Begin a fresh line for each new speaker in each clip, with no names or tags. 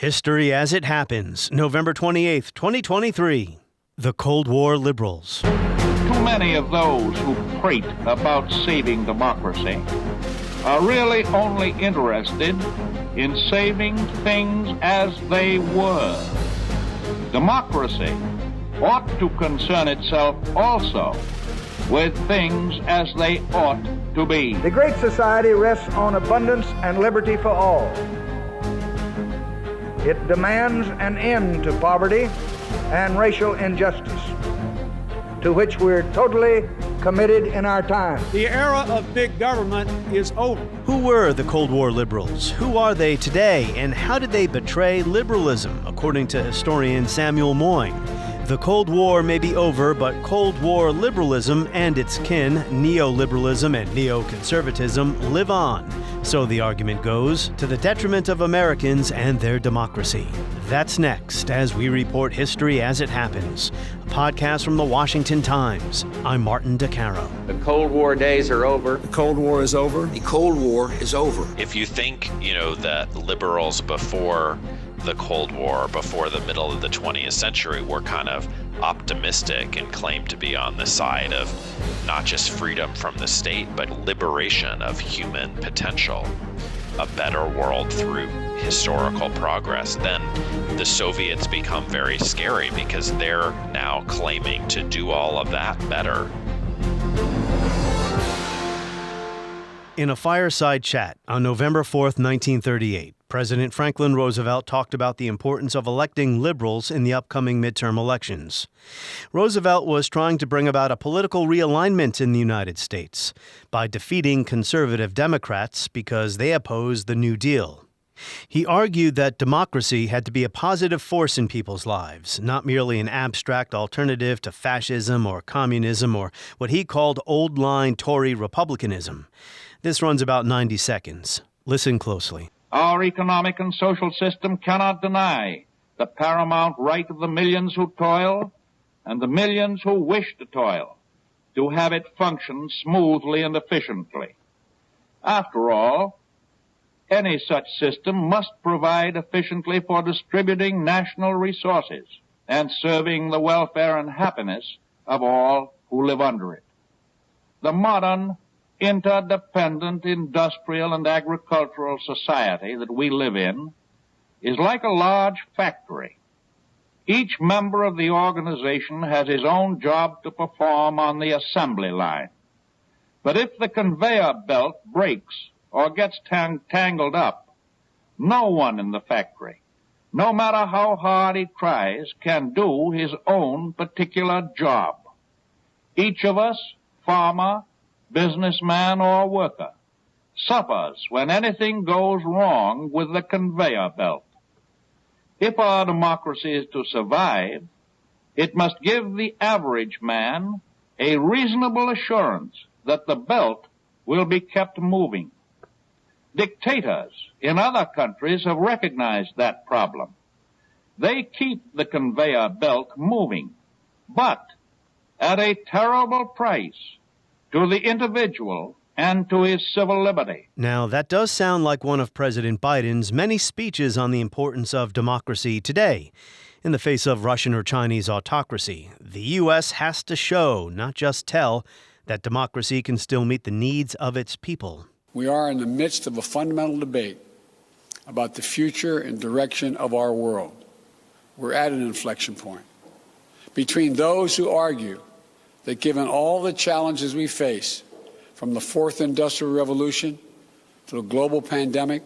History as it happens, November 28th, 2023. The Cold War Liberals.
Too many of those who prate about saving democracy are really only interested in saving things as they were. Democracy ought to concern itself also with things as they ought to be.
The Great Society rests on abundance and liberty for all. It demands an end to poverty and racial injustice, to which we're totally committed in our time.
The era of big government is over.
Who were the Cold War liberals? Who are they today? And how did they betray liberalism, according to historian Samuel Moyn? The Cold War may be over, but Cold War liberalism and its kin, neoliberalism and neoconservatism, live on. So the argument goes, to the detriment of Americans and their democracy. That's next as we report history as it happens. A podcast from the Washington Times. I'm Martin DeCaro.
The Cold War days are over.
The Cold War is over.
The Cold War is over.
If you think, that liberals before the Cold War, before the middle of the 20th century, were kind of optimistic and claimed to be on the side of not just freedom from the state, but liberation of human potential, a better world through historical progress, then the Soviets become very scary because they're now claiming to do all of that better.
In a fireside chat on November 4th, 1938, President Franklin Roosevelt talked about the importance of electing liberals in the upcoming midterm elections. Roosevelt was trying to bring about a political realignment in the United States by defeating conservative Democrats because they opposed the New Deal. He argued that democracy had to be a positive force in people's lives, not merely an abstract alternative to fascism or communism or what he called old-line Tory republicanism. This runs about 90 seconds. Listen closely.
Our economic and social system cannot deny the paramount right of the millions who toil and the millions who wish to toil to have it function smoothly and efficiently. After all, any such system must provide efficiently for distributing national resources and serving the welfare and happiness of all who live under it. The modern, interdependent industrial and agricultural society that we live in is like a large factory. Each member of the organization has his own job to perform on the assembly line. But if the conveyor belt breaks or gets tangled up, no one in the factory, no matter how hard he tries, can do his own particular job. Each of us, farmer, businessman, or worker, suffers when anything goes wrong with the conveyor belt. If our democracy is to survive, it must give the average man a reasonable assurance that the belt will be kept moving. Dictators in other countries have recognized that problem. They keep the conveyor belt moving, but at a terrible price to the individual and to his civil liberty.
Now, that does sound like one of President Biden's many speeches on the importance of democracy today. In the face of Russian or Chinese autocracy, the U.S. has to show, not just tell, that democracy can still meet the needs of its people.
We are in the midst of a fundamental debate about the future and direction of our world. We're at an inflection point between those who argue that given all the challenges we face, from the fourth industrial revolution to the global pandemic,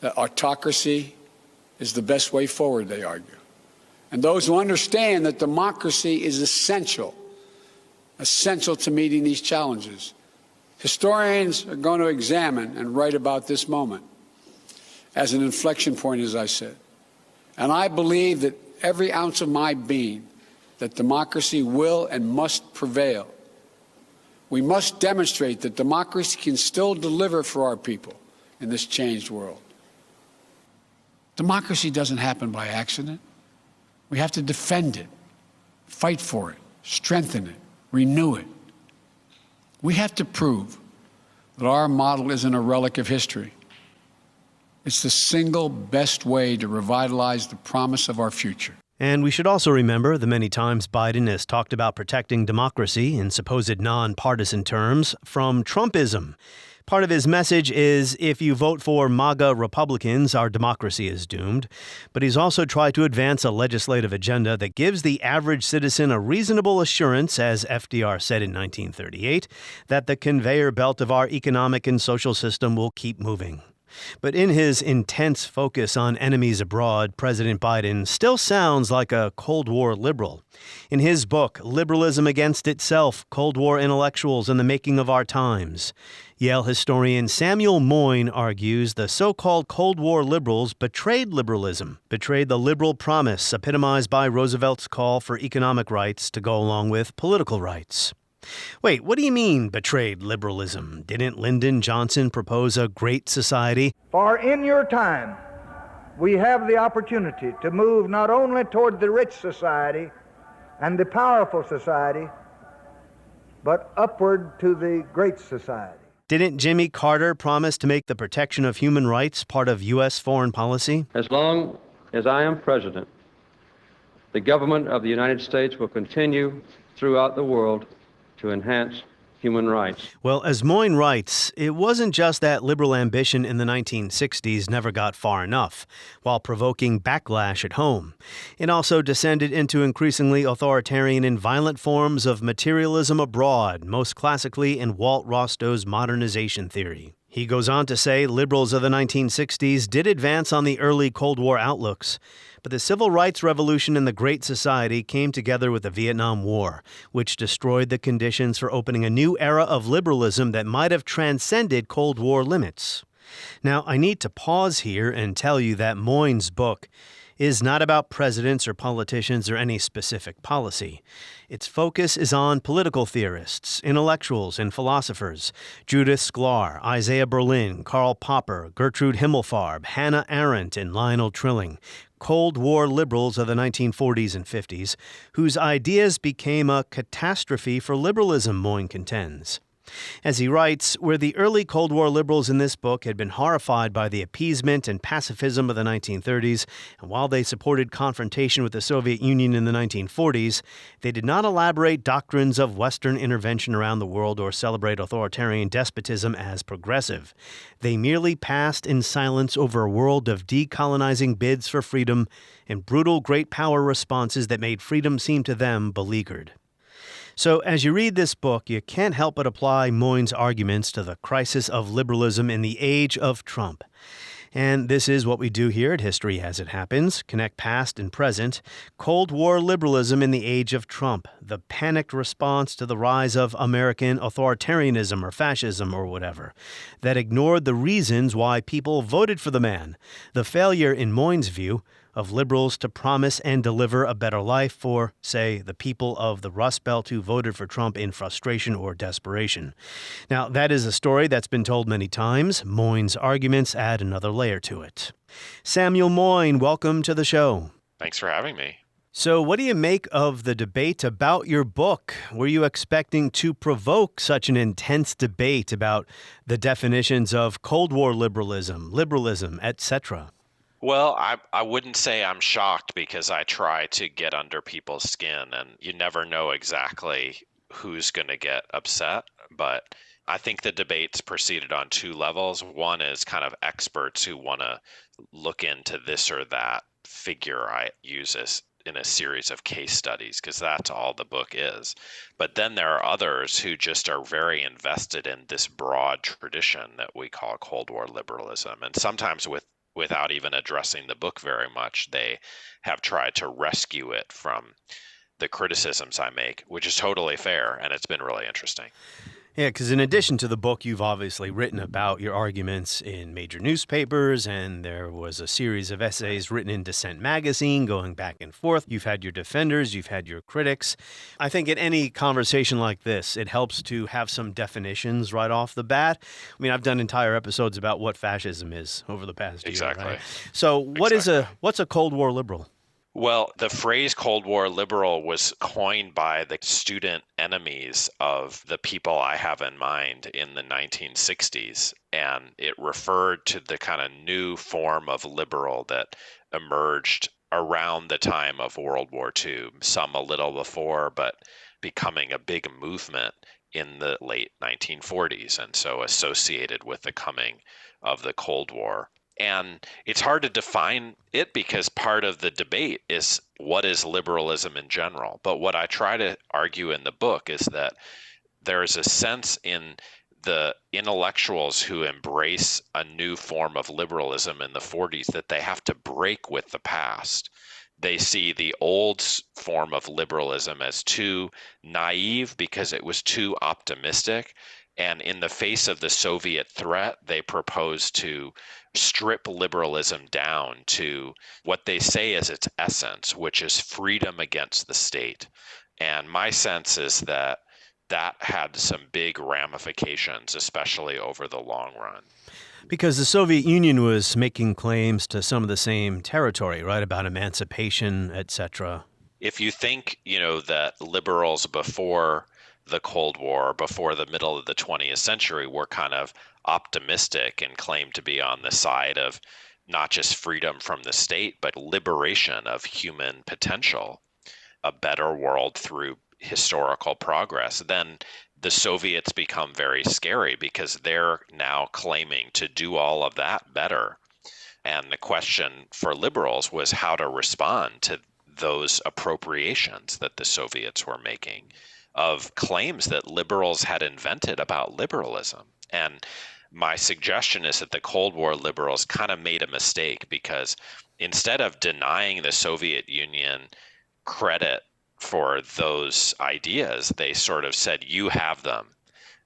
that autocracy is the best way forward, they argue. And those who understand that democracy is essential to meeting these challenges. Historians are going to examine and write about this moment as an inflection point, as I said. And I believe that every ounce of my being that democracy will and must prevail. We must demonstrate that democracy can still deliver for our people in this changed world. Democracy doesn't happen by accident. We have to defend it, fight for it, strengthen it, renew it. We have to prove that our model isn't a relic of history, It's the single best way to revitalize the promise of our future.
And we should also remember the many times Biden has talked about protecting democracy in supposed nonpartisan terms from Trumpism. Part of his message is, if you vote for MAGA Republicans, our democracy is doomed. But he's also tried to advance a legislative agenda that gives the average citizen a reasonable assurance, as FDR said in 1938, that the conveyor belt of our economic and social system will keep moving. But in his intense focus on enemies abroad, President Biden still sounds like a Cold War liberal. In his book, Liberalism Against Itself, Cold War Intellectuals and the Making of Our Times, Yale historian Samuel Moyn argues the so-called Cold War liberals betrayed liberalism, betrayed the liberal promise epitomized by Roosevelt's call for economic rights to go along with political rights. Wait, what do you mean, betrayed liberalism? Didn't Lyndon Johnson propose a great society?
For in your time, we have the opportunity to move not only toward the rich society and the powerful society, but upward to the great society.
Didn't Jimmy Carter promise to make the protection of human rights part of U.S. foreign policy?
As long as I am president, the government of the United States will continue throughout the world to enhance human rights.
Well, as Moyn writes, it wasn't just that liberal ambition in the 1960s never got far enough, while provoking backlash at home. It also descended into increasingly authoritarian and violent forms of materialism abroad, most classically in Walt Rostow's modernization theory. He goes on to say liberals of the 1960s did advance on the early Cold War outlooks, but the civil rights revolution and the Great Society came together with the Vietnam War, which destroyed the conditions for opening a new era of liberalism that might have transcended Cold War limits. Now, I need to pause here and tell you that Moyn's book is not about presidents or politicians or any specific policy. Its focus is on political theorists, intellectuals, and philosophers: Judith Sklar, Isaiah Berlin, Karl Popper, Gertrude Himmelfarb, Hannah Arendt, and Lionel Trilling, Cold War liberals of the 1940s and 50s, whose ideas became a catastrophe for liberalism, Moyn contends. As he writes, where the early Cold War liberals in this book had been horrified by the appeasement and pacifism of the 1930s, and while they supported confrontation with the Soviet Union in the 1940s, they did not elaborate doctrines of Western intervention around the world or celebrate authoritarian despotism as progressive. They merely passed in silence over a world of decolonizing bids for freedom and brutal great power responses that made freedom seem to them beleaguered. So as you read this book, you can't help but apply Moyn's arguments to the crisis of liberalism in the age of Trump. And this is what we do here at History as It Happens: connect past and present. Cold War liberalism in the age of Trump, the panicked response to the rise of American authoritarianism or fascism or whatever, that ignored the reasons why people voted for the man. The failure, in Moyn's view, of liberals to promise and deliver a better life for, say, the people of the Rust Belt who voted for Trump in frustration or desperation. Now, that is a story that's been told many times. Moyn's arguments add another layer to it. Samuel Moyn, welcome to the show.
Thanks for having me.
So what do you make of the debate about your book? Were you expecting to provoke such an intense debate about the definitions of Cold War liberalism, etc.?
Well, I wouldn't say I'm shocked, because I try to get under people's skin, and you never know exactly who's going to get upset. But I think the debate's proceeded on two levels. One is kind of experts who want to look into this or that figure I use as in a series of case studies, because that's all the book is. But then there are others who just are very invested in this broad tradition that we call Cold War liberalism. And sometimes without even addressing the book very much, they have tried to rescue it from the criticisms I make, which is totally fair, and it's been really interesting.
Yeah, because in addition to the book, you've obviously written about your arguments in major newspapers, and there was a series of essays written in Dissent magazine going back and forth. You've had your defenders, you've had your critics. I think in any conversation like this, it helps to have some definitions right off the bat. I mean, I've done entire episodes about what fascism is over the past year.
Exactly.
Right? So what's a Cold War liberal?
Well, the phrase Cold War liberal was coined by the student enemies of the people I have in mind in the 1960s. And it referred to the kind of new form of liberal that emerged around the time of World War II, some a little before, but becoming a big movement in the late 1940s, and so associated with the coming of the Cold War. And it's hard to define it because part of the debate is what is liberalism in general. But what I try to argue in the book is that there's a sense in the intellectuals who embrace a new form of liberalism in the 40s that they have to break with the past. They see the old form of liberalism as too naive because it was too optimistic. And in the face of the Soviet threat, they propose to strip liberalism down to what they say is its essence, which is freedom against the state. And my sense is that that had some big ramifications, especially over the long run.
Because the Soviet Union was making claims to some of the same territory, right, about emancipation, etc.
If you think, that liberals before the Cold War, before the middle of the 20th century, were kind of optimistic and claimed to be on the side of not just freedom from the state, but liberation of human potential, a better world through historical progress, then the Soviets become very scary because they're now claiming to do all of that better. And the question for liberals was how to respond to those appropriations that the Soviets were making of claims that liberals had invented about liberalism. And my suggestion is that the Cold War liberals kind of made a mistake because instead of denying the Soviet Union credit for those ideas, they sort of said, you have them.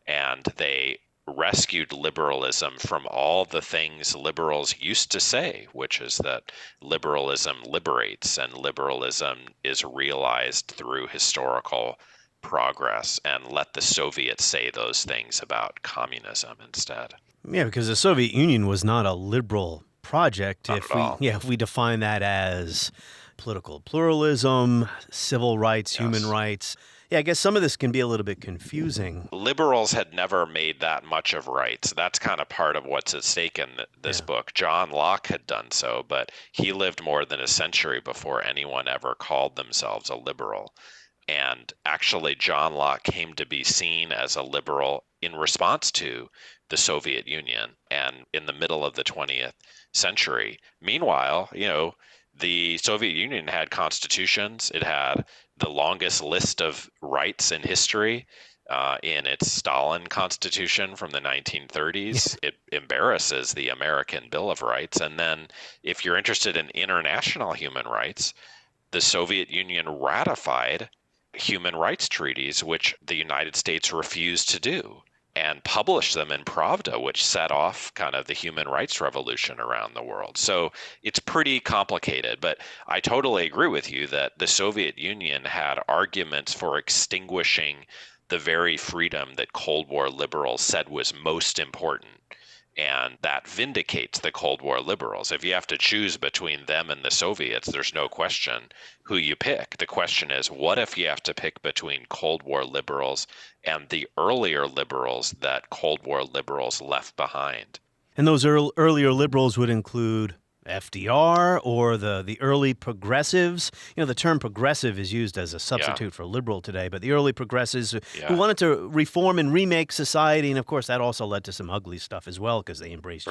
And they rescued liberalism from all the things liberals used to say, which is that liberalism liberates and liberalism is realized through historical progress, and let the Soviets say those things about communism instead.
Yeah, because the Soviet Union was not a liberal project
Not at all.
if we define that as political pluralism, civil rights,
Yes.
human rights. Yeah, I guess some of this can be a little bit confusing.
Liberals had never made that much of rights. That's kind of part of what's at stake in this book. John Locke had done so, but he lived more than a century before anyone ever called themselves a liberal. And actually, John Locke came to be seen as a liberal in response to the Soviet Union and in the middle of the 20th century. Meanwhile, the Soviet Union had constitutions. It had the longest list of rights in history in its Stalin Constitution from the 1930s. It embarrasses the American Bill of Rights. And then if you're interested in international human rights, the Soviet Union ratified human rights treaties, which the United States refused to do, and published them in Pravda, which set off kind of the human rights revolution around the world. So it's pretty complicated, but I totally agree with you that the Soviet Union had arguments for extinguishing the very freedom that Cold War liberals said was most important. And that vindicates the Cold War liberals. If you have to choose between them and the Soviets, there's no question who you pick. The question is, what if you have to pick between Cold War liberals and the earlier liberals that Cold War liberals left behind?
And those earlier liberals would include FDR or the early progressives. The term progressive is used as a substitute for liberal today, but the early progressives who wanted to reform and remake society. And of course, that also led to some ugly stuff as well because they embraced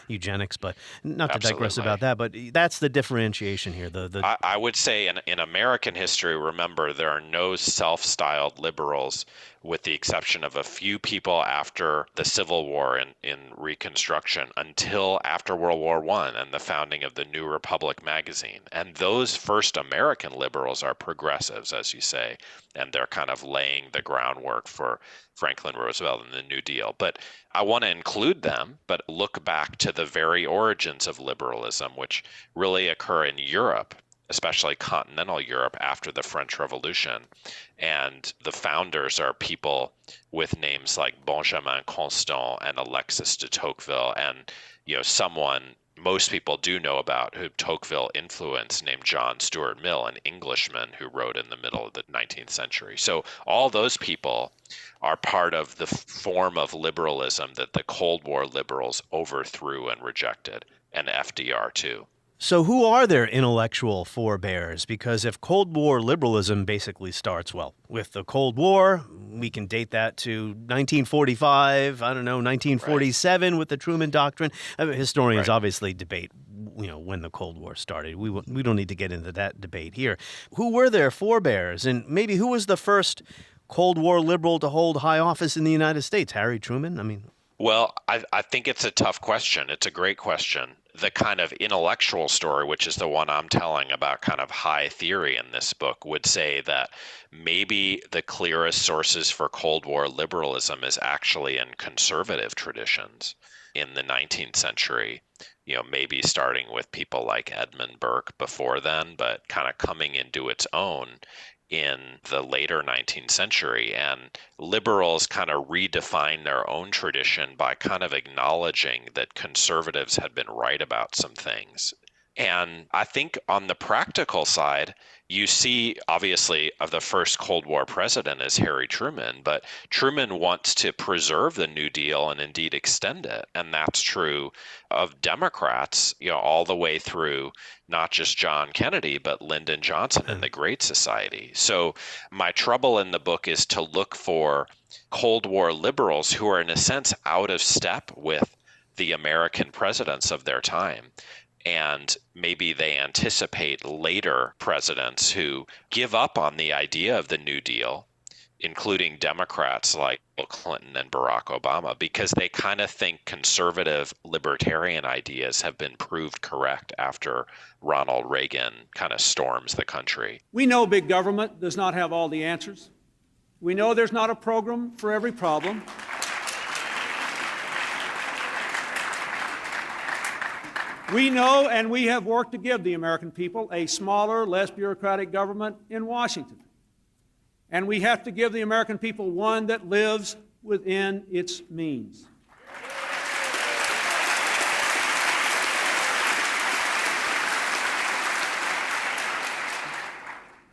eugenics. But not to digress about that, but that's the differentiation here.
I would say in American history, remember, there are no self-styled liberals with the exception of a few people after the Civil War in Reconstruction until after World War I and the founding of the New Republic magazine. And those first American liberals are progressives, as you say, and they're kind of laying the groundwork for Franklin Roosevelt and the New Deal. But I want to include them, but look back to the very origins of liberalism, which really occur in Europe, especially continental Europe after the French Revolution. And the founders are people with names like Benjamin Constant and Alexis de Tocqueville and someone most people do know about, who Tocqueville influenced, named John Stuart Mill, an Englishman who wrote in the middle of the 19th century. So all those people are part of the form of liberalism that the Cold War liberals overthrew and rejected, and FDR too.
So who are their intellectual forebears? Because if Cold War liberalism basically starts, well, with the Cold War, we can date that to 1945, 1947 with the Truman Doctrine. I mean, historians obviously debate, when the Cold War started. We don't need to get into that debate here. Who were their forebears? And maybe who was the first Cold War liberal to hold high office in the United States? Harry Truman?
Well, I think it's a tough question. It's a great question. The kind of intellectual story, which is the one I'm telling about kind of high theory in this book, would say that maybe the clearest sources for Cold War liberalism is actually in conservative traditions in the 19th century, maybe starting with people like Edmund Burke before then, but kind of coming into its own in the later 19th century. And liberals kind of redefined their own tradition by kind of acknowledging that conservatives had been right about some things. And I think on the practical side, you see, obviously, of the first Cold War president is Harry Truman, but Truman wants to preserve the New Deal and indeed extend it. And that's true of Democrats, all the way through not just John Kennedy, but Lyndon Johnson and the Great Society. So my trouble in the book is to look for Cold War liberals who are, in a sense, out of step with the American presidents of their time. And maybe they anticipate later presidents who give up on the idea of the New Deal, including Democrats like Bill Clinton and Barack Obama, because they kind of think conservative libertarian ideas have been proved correct after Ronald Reagan kind of storms the country.
We know big government does not have all the answers. We know there's not a program for every problem. We know, and we have worked to give the American people a smaller, less bureaucratic government in Washington. And we have to give the American people one that lives within its means.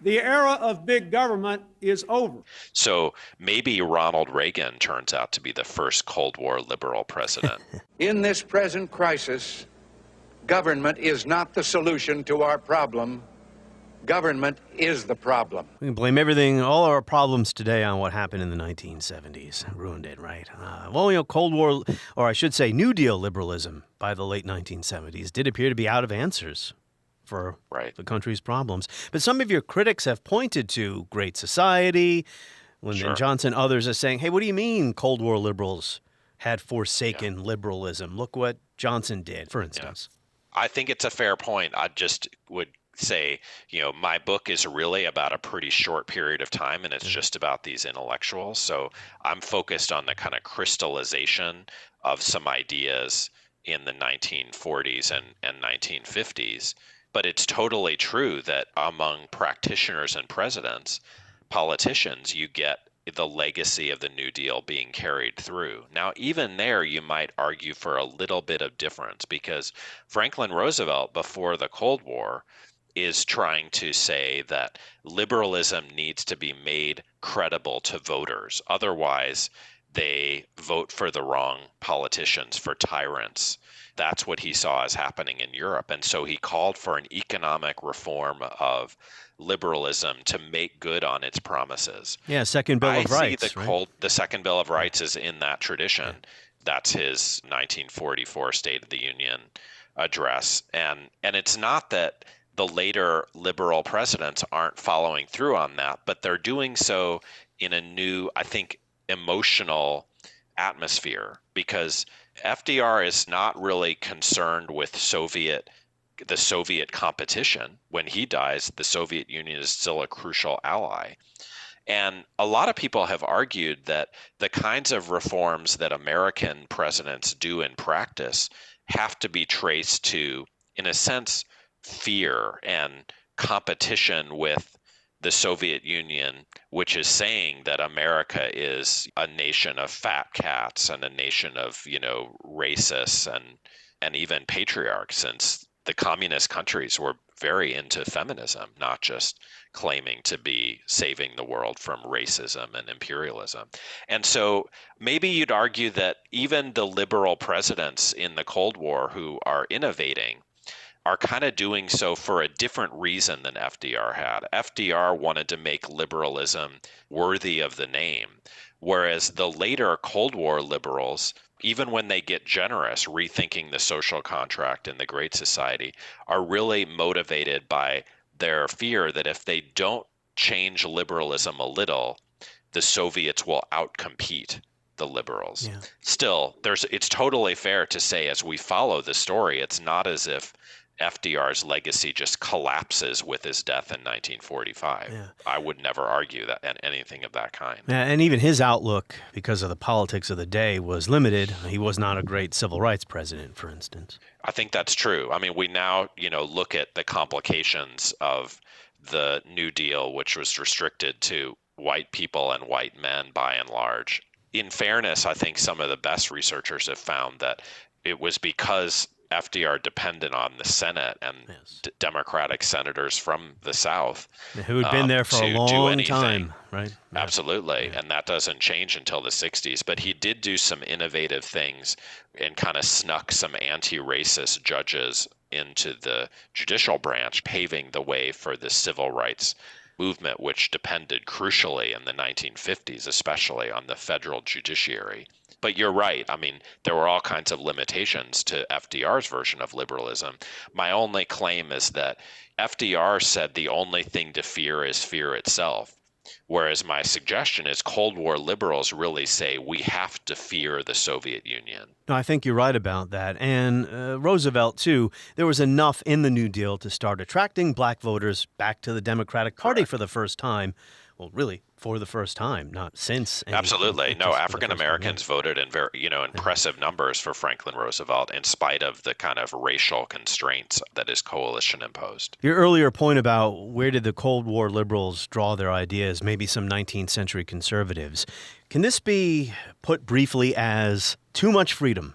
The era of big government is over.
So maybe Ronald Reagan turns out to be the first Cold War liberal president.
In this present crisis, government is not the solution to our problem. Government is the problem.
We can blame everything, all our problems today, on what happened in the 1970s. Ruined it, right? Cold War, or I should say New Deal liberalism by the late 1970s did appear to be out of answers for the country's problems. But some of your critics have pointed to Great Society, Lyndon Johnson, others are saying, hey, what do you mean Cold War liberals had forsaken liberalism? Look what Johnson did, for instance.
I think it's a fair point. I just would say, my book is really about a pretty short period of time, and it's just about these intellectuals. So I'm focused on the kind of crystallization of some ideas in the 1940s and 1950s. But it's totally true that among practitioners and presidents, politicians, you get the legacy of the New Deal being carried through. Now, even there, you might argue for a little bit of difference, because Franklin Roosevelt, before the Cold War, is trying to say that liberalism needs to be made credible to voters. Otherwise, they vote for the wrong politicians, for tyrants. That's what he saw as happening in Europe. And so he called for an economic reform of liberalism to make good on its promises.
Yeah, Second Bill of Rights.
The Second Bill of Rights is in that tradition. That's his 1944 State of the Union address. And it's not that the later liberal presidents aren't following through on that, but they're doing so in a new, I think, emotional atmosphere, because FDR is not really concerned with the Soviet competition. When he dies, the Soviet Union is still a crucial ally. And a lot of people have argued that the kinds of reforms that American presidents do in practice have to be traced to, in a sense, fear and competition with the Soviet Union, which is saying that America is a nation of fat cats and a nation of, racists and even patriarchs, since the communist countries were very into feminism, not just claiming to be saving the world from racism and imperialism. And so maybe you'd argue that even the liberal presidents in the Cold War who are innovating are kind of doing so for a different reason than FDR had. FDR wanted to make liberalism worthy of the name, whereas the later Cold War liberals, even when they get generous, rethinking the social contract in the Great Society, are really motivated by their fear that if they don't change liberalism a little, the Soviets will outcompete the liberals.
Yeah.
Still, it's totally fair to say, as we follow the story, it's not as if FDR's legacy just collapses with his death in 1945.
Yeah.
I would never argue that anything of that kind.
Yeah, and even his outlook, because of the politics of the day, was limited. He was not a great civil rights president, for instance.
I think that's true. I mean, we now, look at the complications of the New Deal, which was restricted to white people and white men by and large. In fairness, I think some of the best researchers have found that it was because FDR depended on the Senate and Democratic senators from the South.
Who had been there for a long time, right? Yeah.
Absolutely. Yeah. And that doesn't change until the 60s. But he did do some innovative things and kind of snuck some anti-racist judges into the judicial branch, paving the way for the civil rights movement, which depended crucially in the 1950s, especially on the federal judiciary. But you're right. I mean, there were all kinds of limitations to FDR's version of liberalism. My only claim is that FDR said the only thing to fear is fear itself. Whereas my suggestion is Cold War liberals really say we have to fear the Soviet Union.
No, I think you're right about that. And Roosevelt, too, there was enough in the New Deal to start attracting black voters back to the Democratic Party for the first time. Well, really, for the first time, not since.
Absolutely. No, African Americans voted in very, impressive numbers for Franklin Roosevelt in spite of the kind of racial constraints that his coalition imposed.
Your earlier point about where did the Cold War liberals draw their ideas, maybe some 19th century conservatives, can this be put briefly as too much freedom?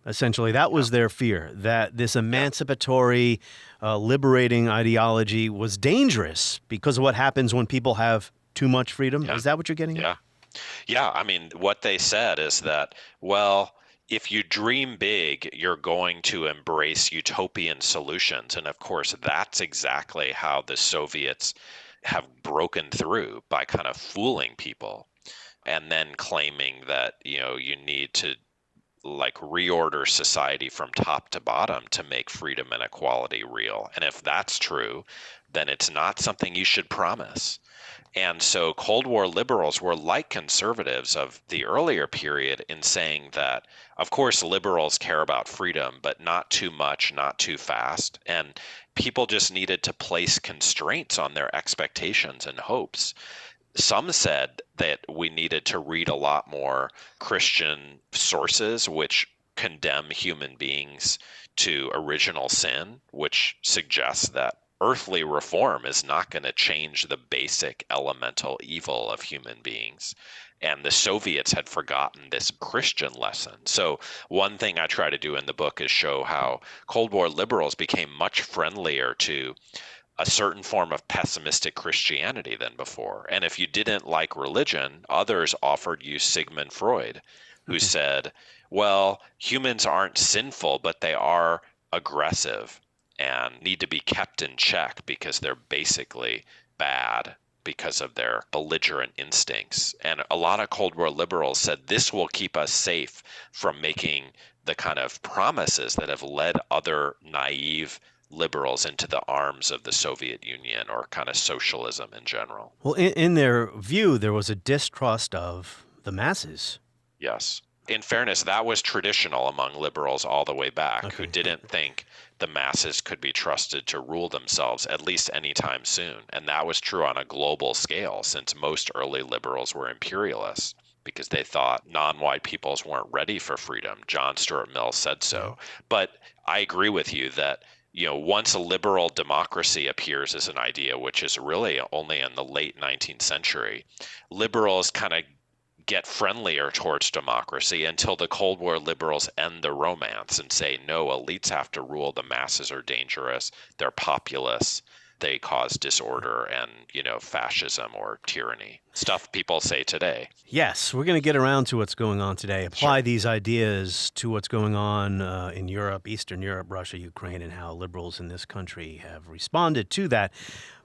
Essentially, that was their fear, that this emancipatory, liberating ideology was dangerous because of what happens when people have too much freedom. Is that what you're getting at?
Yeah. I mean, what they said is that, well, if you dream big, you're going to embrace utopian solutions. And of course, that's exactly how the Soviets have broken through, by kind of fooling people and then claiming that, you need to reorder society from top to bottom to make freedom and equality real. And if that's true, then it's not something you should promise. And so Cold War liberals were like conservatives of the earlier period in saying that, of course, liberals care about freedom, but not too much, not too fast. And people just needed to place constraints on their expectations and hopes. Some said that we needed to read a lot more Christian sources, which condemn human beings to original sin, which suggests that earthly reform is not going to change the basic elemental evil of human beings. And the Soviets had forgotten this Christian lesson. So one thing I try to do in the book is show how Cold War liberals became much friendlier to a certain form of pessimistic Christianity than before. And if you didn't like religion, others offered you Sigmund Freud, who said, well, humans aren't sinful, but they are aggressive and need to be kept in check because they're basically bad because of their belligerent instincts. And a lot of Cold War liberals said this will keep us safe from making the kind of promises that have led other naive liberals into the arms of the Soviet Union or kind of socialism in general.
Well, in their view, there was a distrust of the masses.
Yes. In fairness, that was traditional among liberals all the way back, who didn't think the masses could be trusted to rule themselves, at least anytime soon. And that was true on a global scale, since most early liberals were imperialists, because they thought non-white peoples weren't ready for freedom. John Stuart Mill said so. But I agree with you that once a liberal democracy appears as an idea, which is really only in the late 19th century, liberals kind of get friendlier towards democracy until the Cold War liberals end the romance and say, no, elites have to rule, the masses are dangerous, they're populous, they cause disorder and, fascism or tyranny. Stuff people say today.
Yes, we're going to get around to what's going on today, apply these ideas to what's going on in Europe, Eastern Europe, Russia, Ukraine, and how liberals in this country have responded to that.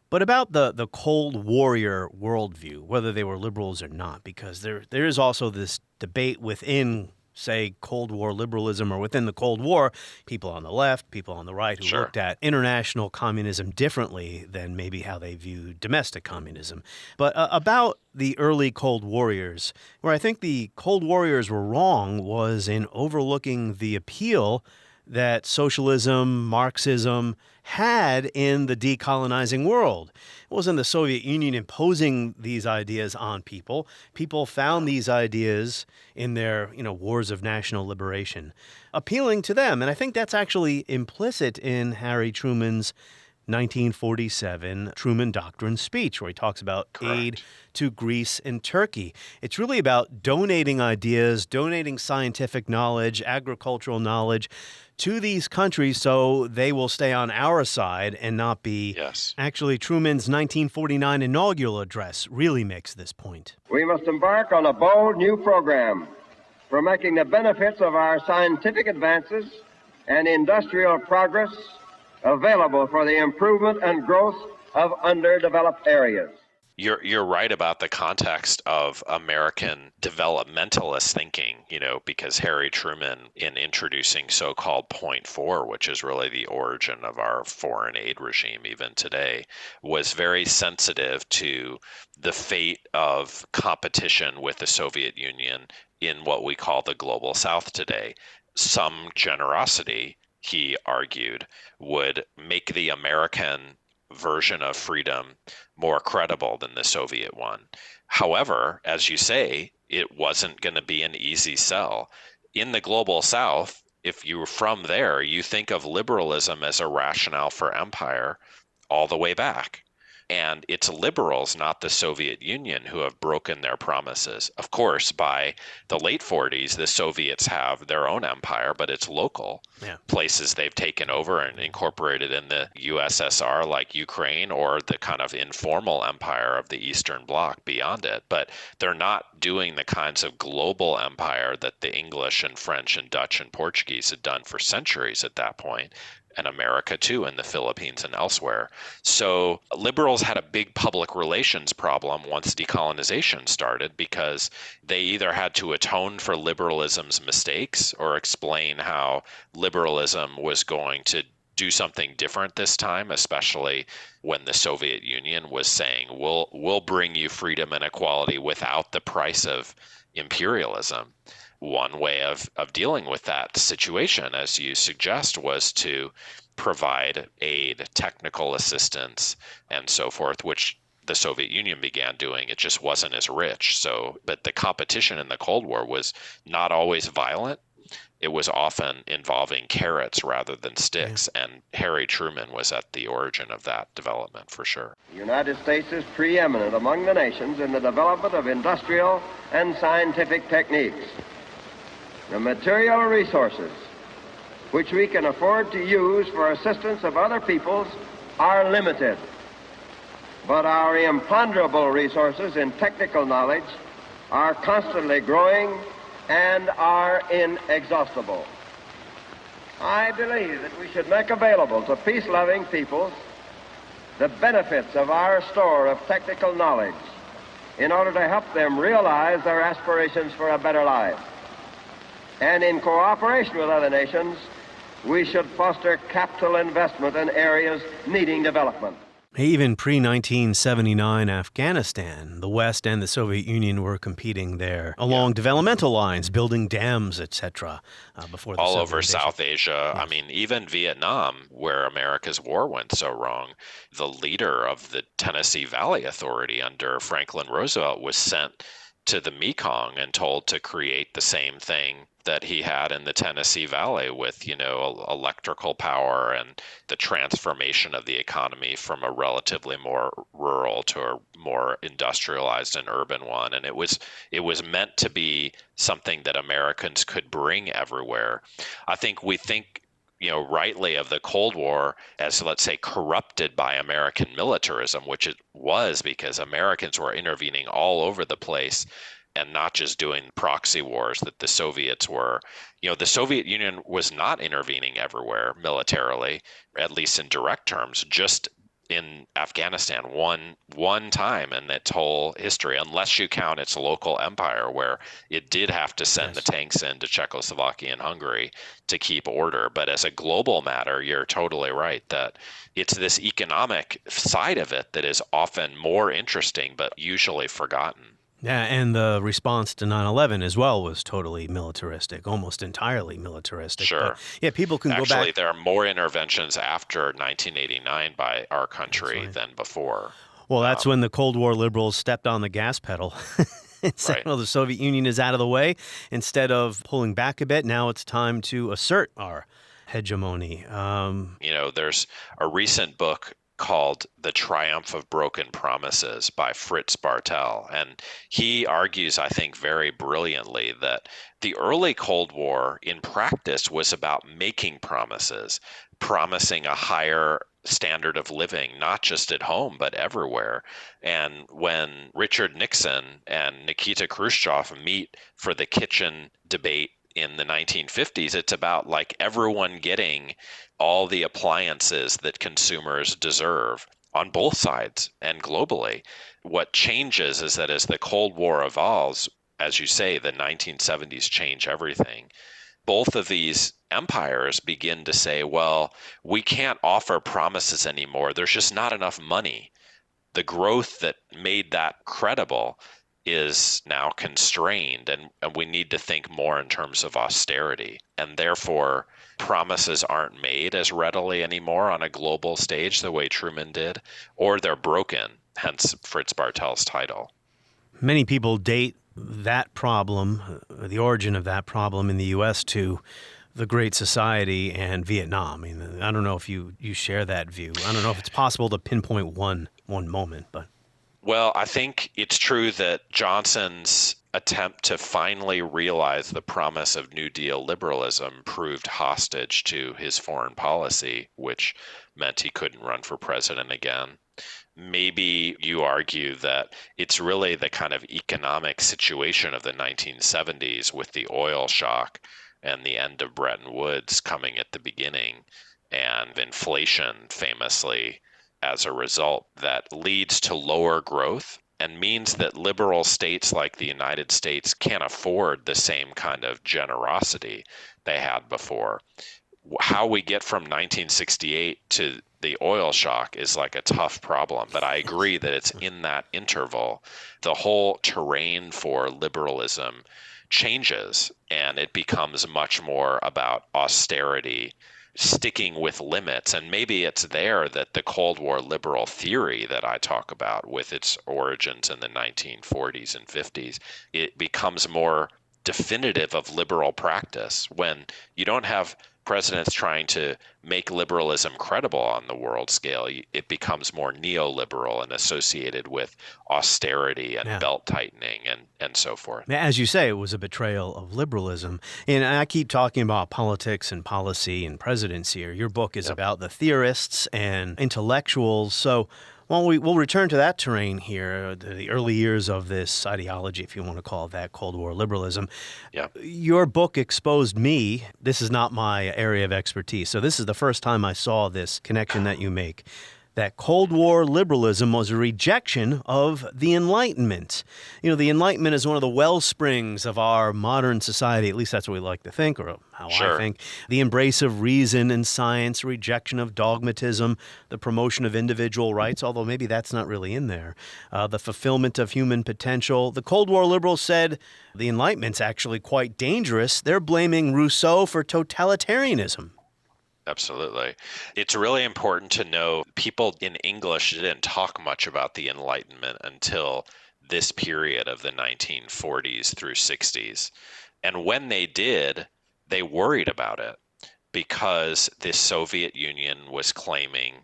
But about the Cold Warrior worldview, whether they were liberals or not, because there is also this debate within, say, Cold War liberalism or within the Cold War, people on the left, people on the right who looked at international communism differently than maybe how they view domestic communism. But about the early Cold Warriors, where I think the Cold Warriors were wrong was in overlooking the appeal that socialism, Marxism had in the decolonizing world. It wasn't the Soviet Union imposing these ideas on people. People found these ideas in their, wars of national liberation, appealing to them. And I think that's actually implicit in Harry Truman's 1947 Truman Doctrine speech, where he talks about aid to Greece and Turkey. It's really about donating ideas, donating scientific knowledge, agricultural knowledge to these countries so they will stay on our side and not be.
Yes.
Actually, Truman's 1949 inaugural address really makes this point.
We must embark on a bold new program for making the benefits of our scientific advances and industrial progress available for the improvement and growth of underdeveloped areas.
You're right about the context of American developmentalist thinking, because Harry Truman, in introducing so-called Point 4, which is really the origin of our foreign aid regime even today, was very sensitive to the fate of competition with the Soviet Union in what we call the global South today. Some generosity, he argued, would make the American version of freedom more credible than the Soviet one. However, as you say, it wasn't going to be an easy sell. In the global South, if you're from there, you think of liberalism as a rationale for empire all the way back. And it's liberals, not the Soviet Union, who have broken their promises. Of course, by the late 40s, the Soviets have their own empire, but it's local. Places they've taken over and incorporated in the USSR, like Ukraine, or the kind of informal empire of the Eastern Bloc beyond it. But they're not doing the kinds of global empire that the English and French and Dutch and Portuguese had done for centuries at that point. And America too, in the Philippines and elsewhere. So liberals had a big public relations problem once decolonization started, because they either had to atone for liberalism's mistakes or explain how liberalism was going to do something different this time, especially when the Soviet Union was saying, we'll bring you freedom and equality without the price of imperialism. One way of dealing with that situation, as you suggest, was to provide aid, technical assistance, and so forth, which the Soviet Union began doing. It just wasn't as rich. But the competition in the Cold War was not always violent. It was often involving carrots rather than sticks, and Harry Truman was at the origin of that development for sure.
The United States is preeminent among the nations in the development of industrial and scientific techniques. The material resources which we can afford to use for assistance of other peoples are limited, but our imponderable resources in technical knowledge are constantly growing and are inexhaustible. I believe that we should make available to peace-loving peoples the benefits of our store of technical knowledge in order to help them realize their aspirations for a better life. And in cooperation with other nations, we should foster capital investment in areas needing development.
Even pre-1979 Afghanistan, the West and the Soviet Union were competing there along developmental lines, building dams, etc. Before the
all
Soviet
over
invasion.
South Asia. I mean, even Vietnam, where America's war went so wrong, the leader of the Tennessee Valley Authority under Franklin Roosevelt was sent to the Mekong and told to create the same thing that he had in the Tennessee Valley with, electrical power and the transformation of the economy from a relatively more rural to a more industrialized and urban one. And it was meant to be something that Americans could bring everywhere. I think we think rightly of the Cold War as, let's say, corrupted by American militarism, which it was because Americans were intervening all over the place and not just doing proxy wars that the Soviets were. The Soviet Union was not intervening everywhere militarily, at least in direct terms, just in Afghanistan one time in its whole history, unless you count its local empire, where it did have to send the tanks into Czechoslovakia and Hungary to keep order. But as a global matter, you're totally right that it's this economic side of it that is often more interesting, but usually forgotten.
Yeah, and the response to 9/11 as well was totally militaristic, almost entirely militaristic.
Sure.
But, people can go back.
Actually, there are more interventions after 1989 by our country than before.
Well, that's when the Cold War liberals stepped on the gas pedal and said, well, the Soviet Union is out of the way. Instead of pulling back a bit, now it's time to assert our hegemony.
There's a recent book called The Triumph of Broken Promises by Fritz Bartel. And he argues, I think, very brilliantly that the early Cold War in practice was about making promises, promising a higher standard of living, not just at home, but everywhere. And when Richard Nixon and Nikita Khrushchev meet for the kitchen debate in the 1950s, it's about everyone getting all the appliances that consumers deserve on both sides and globally. What changes is that as the Cold War evolves, as you say, the 1970s change everything. Both of these empires begin to say, well, we can't offer promises anymore. There's just not enough money. The growth that made that credible is now constrained, and we need to think more in terms of austerity. And therefore, promises aren't made as readily anymore on a global stage the way Truman did, or they're broken, hence Fritz Bartel's title.
Many people date that problem, the origin of that problem in the U.S. to the Great Society and Vietnam. I mean, I don't know if you share that view. I don't know if it's possible to pinpoint one moment, but...
Well, I think it's true that Johnson's attempt to finally realize the promise of New Deal liberalism proved hostage to his foreign policy, which meant he couldn't run for president again. Maybe you argue that it's really the kind of economic situation of the 1970s with the oil shock and the end of Bretton Woods coming at the beginning, and inflation famously as a result, that leads to lower growth and means that liberal states like the United States can't afford the same kind of generosity they had before. How we get from 1968 to the oil shock is a tough problem, but I agree that it's in that interval. The whole terrain for liberalism changes, and it becomes much more about austerity, sticking with limits. And maybe it's there that the Cold War liberal theory that I talk about, with its origins in the 1940s and 50s, it becomes more definitive of liberal practice when you don't have presidents trying to make liberalism credible on the world scale. It becomes more neoliberal and associated with austerity and belt tightening and so forth.
As you say, it was a betrayal of liberalism. And I keep talking about politics and policy and presidents here. Your book is about the theorists and intellectuals. So we'll return to that terrain here, the early years of this ideology, if you want to call it that, Cold War liberalism.
Yeah.
Your book exposed me. This is not my area of expertise. So this is the first time I saw this connection that you make, that Cold War liberalism was a rejection of the Enlightenment. The Enlightenment is one of the well springs of our modern society. At least that's what we like to think, or how I think. The embrace of reason and science, rejection of dogmatism, the promotion of individual rights, although maybe that's not really in there, the fulfillment of human potential. The Cold War liberals said the Enlightenment's actually quite dangerous. They're blaming Rousseau for totalitarianism.
Absolutely. It's really important to know people in English didn't talk much about the Enlightenment until this period of the 1940s through 60s. And when they did, they worried about it because the Soviet Union was claiming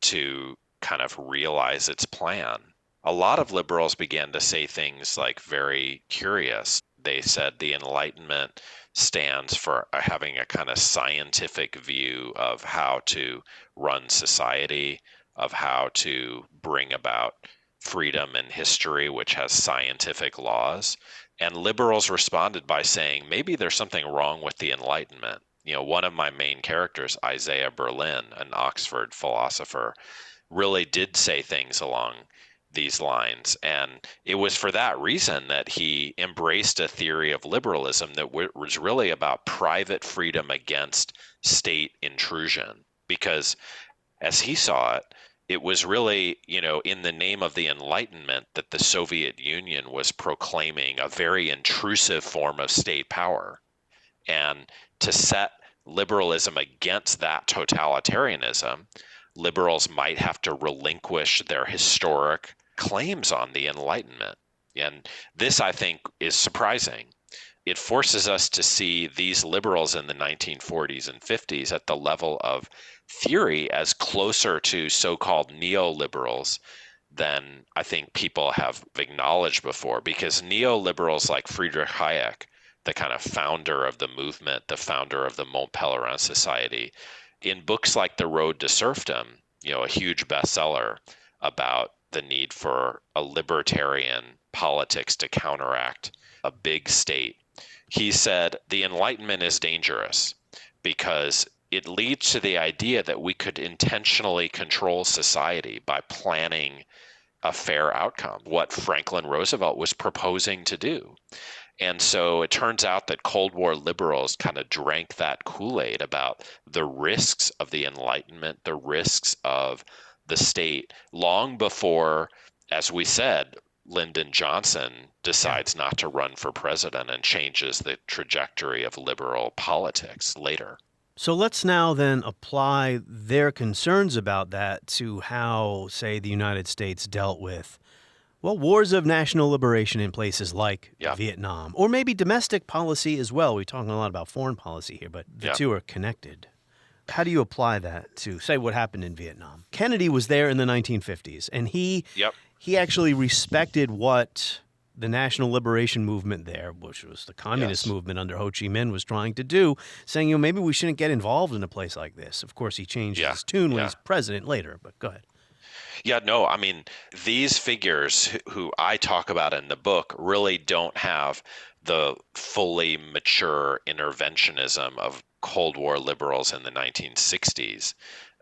to kind of realize its plan. A lot of liberals began to say things like very curious. They said the Enlightenment stands for having a kind of scientific view of how to run society, of how to bring about freedom in history, which has scientific laws. And liberals responded by saying, maybe there's something wrong with the Enlightenment. One of my main characters, Isaiah Berlin, an Oxford philosopher, really did say things along these lines. And it was for that reason that he embraced a theory of liberalism that was really about private freedom against state intrusion. Because as he saw it, it was really, in the name of the Enlightenment that the Soviet Union was proclaiming a very intrusive form of state power. And to set liberalism against that totalitarianism, liberals might have to relinquish their historic claims on the Enlightenment. And this, I think, is surprising. It forces us to see these liberals in the 1940s and 50s at the level of theory as closer to so-called neoliberals than I think people have acknowledged before, because neoliberals like Friedrich Hayek, the kind of founder of the movement, the founder of the Mont Pelerin Society, in books like The Road to Serfdom, a huge bestseller about the need for a libertarian politics to counteract a big state, he said the Enlightenment is dangerous because it leads to the idea that we could intentionally control society by planning a fair outcome, what Franklin Roosevelt was proposing to do. And so it turns out that Cold War liberals kind of drank that Kool-Aid about the risks of the Enlightenment, the risks of the state, long before, as we said, Lyndon Johnson decides not to run for president and changes the trajectory of liberal politics later.
So let's now then apply their concerns about that to how, say, the United States dealt with, wars of national liberation in places like Vietnam, or maybe domestic policy as well. We're talking a lot about foreign policy here, but the two are connected. How do you apply that to, say, what happened in Vietnam? Kennedy was there in the 1950s, and he actually respected what the national liberation movement there, which was the communist movement under Ho Chi Minh, was trying to do, saying, maybe we shouldn't get involved in a place like this. Of course, he changed his tune when he's president later, but go ahead.
Yeah, no, I mean, these figures who I talk about in the book really don't have the fully mature interventionism of Cold War liberals in the 1960s,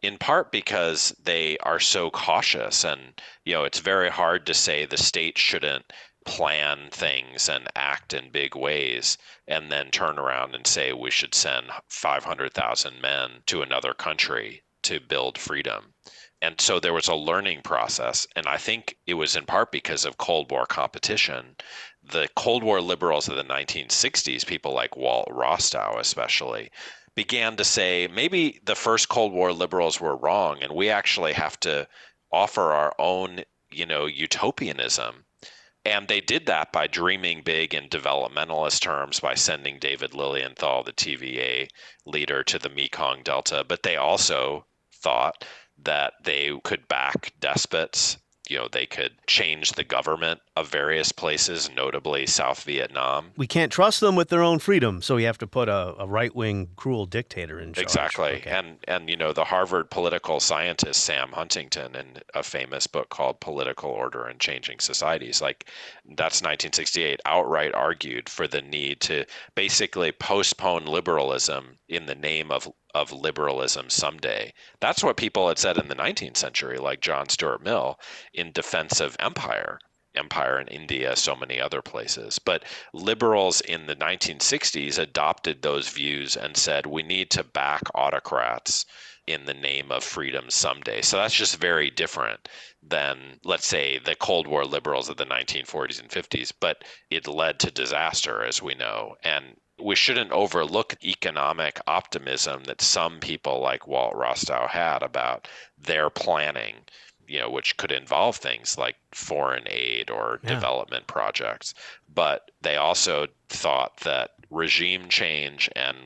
in part because they are so cautious. And, it's very hard to say the state shouldn't plan things and act in big ways and then turn around and say we should send 500,000 men to another country to build freedom. And so there was a learning process, and I think it was in part because of Cold War competition. The Cold War liberals of the 1960s, people like Walt Rostow especially, began to say maybe the first Cold War liberals were wrong, and we actually have to offer our own, utopianism. And they did that by dreaming big in developmentalist terms, by sending David Lilienthal, the TVA leader, to the Mekong Delta. But they also thought that they could back despots. They could change the government of various places, notably South Vietnam.
We can't trust them with their own freedom, so we have to put a right-wing, cruel dictator in charge.
Exactly.
Okay.
And the Harvard political scientist Sam Huntington, in a famous book called Political Order and Changing Societies, that's 1968, outright argued for the need to basically postpone liberalism in the name of liberalism someday. That's what people had said in the 19th century, like John Stuart Mill, in defense of empire in India, so many other places. But liberals in the 1960s adopted those views and said, we need to back autocrats in the name of freedom someday. So that's just very different than, let's say, the Cold War liberals of the 1940s and 50s, but it led to disaster, as we know. And we shouldn't overlook economic optimism that some people like Walt Rostow had about their planning which could involve things like foreign aid or development projects. But they also thought that regime change and,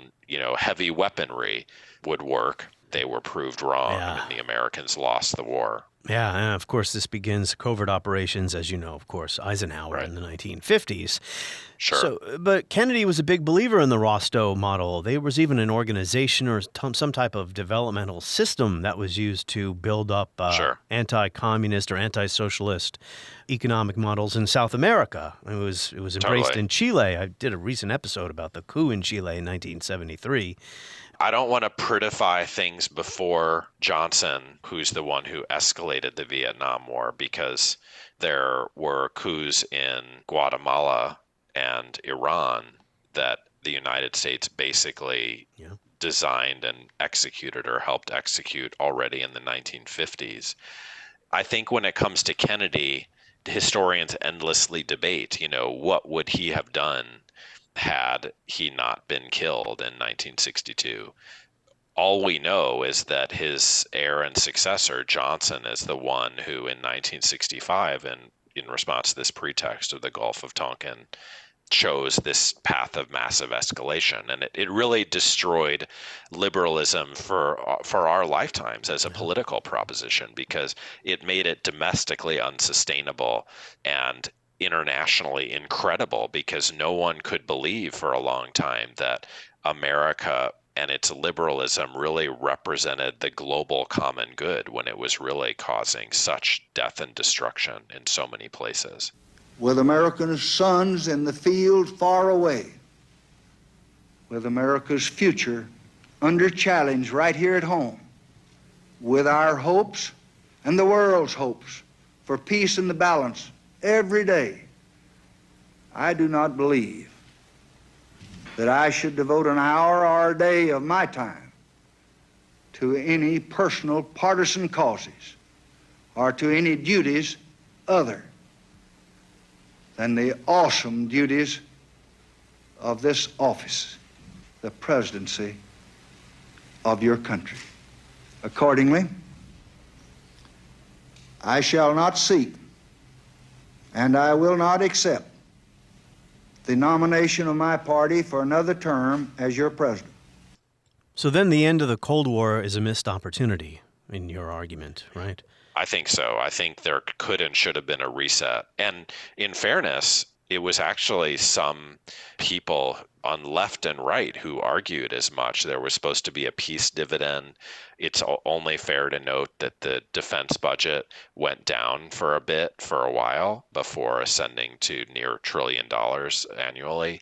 heavy weaponry would work. They were proved wrong, and the Americans lost the war.
Yeah, and of course, this begins covert operations, as you know, of course, Eisenhower in the 1950s.
Sure.
But Kennedy was a big believer in the Rostow model. There was even an organization or some type of developmental system that was used to build up anti-communist or anti-socialist economic models in South America. It was embraced in Chile. I did a recent episode about the coup in Chile in 1973.
I don't want to prettify things before Johnson, who's the one who escalated the Vietnam War, because there were coups in Guatemala and Iran that the United States basically designed and executed or helped execute already in the 1950s. I think when it comes to Kennedy, historians endlessly debate, what would he have done had he not been killed in 1962. All we know is that his heir and successor, Johnson, is the one who in 1965, and in response to this pretext of the Gulf of Tonkin, chose this path of massive escalation. And it really destroyed liberalism for our lifetimes as a political proposition, because it made it domestically unsustainable and internationally incredible, because no one could believe for a long time that America and its liberalism really represented the global common good, when it was really causing such death and destruction in so many places.
With America's sons in the field far away, with America's future under challenge right here at home, with our hopes and the world's hopes for peace and the balance every day, I do not believe that I should devote an hour or a day of my time to any personal partisan causes or to any duties other than the awesome duties of this office, the presidency of your country. Accordingly, I shall not seek and I will not accept the nomination of my party for another term as your president.
So then the end of the Cold War is a missed opportunity, in your argument, right?
I think so. I think there could and should have been a reset. And in fairness, it was actually some people on left and right who argued as much. There was supposed to be a peace dividend. It's only fair to note that the defense budget went down for a bit for a while before ascending to near $1 trillion annually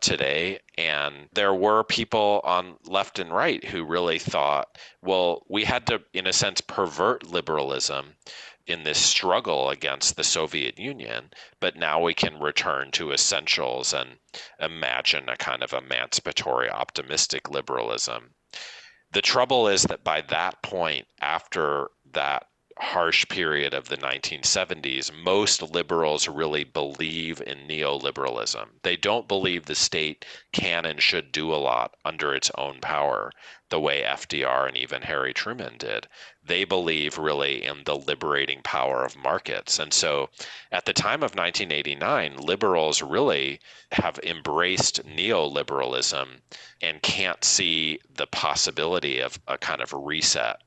today. And there were people on left and right who really thought, well, we had to, in a sense, pervert liberalism in this struggle against the Soviet Union, but now we can return to essentials and imagine a kind of emancipatory, optimistic liberalism. The trouble is that by that point, after that harsh period of the 1970s, most liberals really believe in neoliberalism. They don't believe the state can and should do a lot under its own power, the way FDR and even Harry Truman did. They believe really in the liberating power of markets. And so at the time of 1989, liberals really have embraced neoliberalism and can't see the possibility of a kind of reset.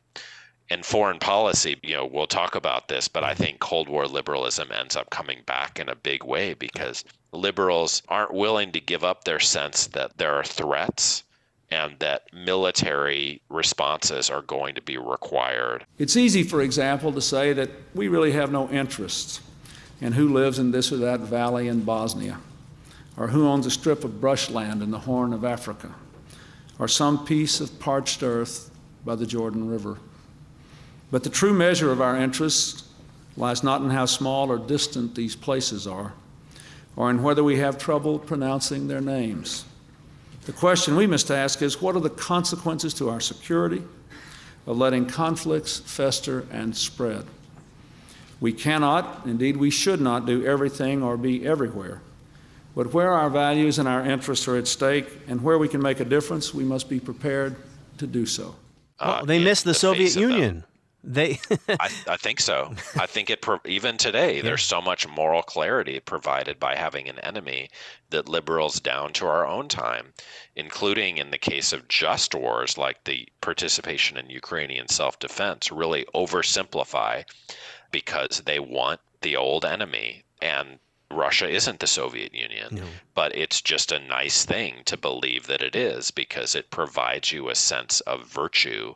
In foreign policy, we'll talk about this, but I think Cold War liberalism ends up coming back in a big way because liberals aren't willing to give up their sense that there are threats and that military responses are going to be required.
It's easy, for example, to say that we really have no interest in who lives in this or that valley in Bosnia, or who owns a strip of brushland in the Horn of Africa, or some piece of parched earth by the Jordan River. But the true measure of our interests lies not in how small or distant these places are, or in whether we have trouble pronouncing their names. The question we must ask is, what are the consequences to our security of letting conflicts fester and spread? We cannot, indeed we should not, do everything or be everywhere. But where our values and our interests are at stake and where we can make a difference, we must be prepared to do so.
Well, they missed the Soviet Union.
I think so. I think even today, there's so much moral clarity provided by having an enemy that liberals down to our own time, including in the case of just wars like the participation in Ukrainian self-defense, really oversimplify because they want the old enemy. And Russia isn't the Soviet Union, but it's just a nice thing to believe that it is because it provides you a sense of virtue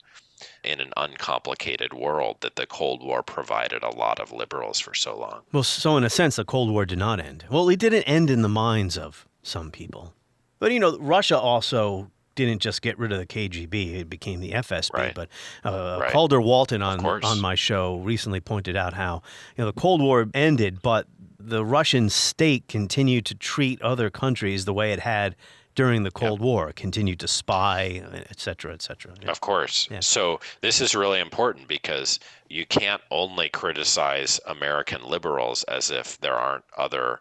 in an uncomplicated world that the Cold War provided a lot of liberals for so long.
Well, so in a sense, the Cold War did not end. Well, it didn't end in the minds of some people. But, Russia also didn't just get rid of the KGB. It became the FSB.
Right.
But Calder Walton on my show recently pointed out how the Cold War ended, but the Russian state continued to treat other countries the way it had during the Cold War, continued to spy, et cetera, et cetera. Yeah.
Of course. Yeah. So this is really important because you can't only criticize American liberals as if there aren't other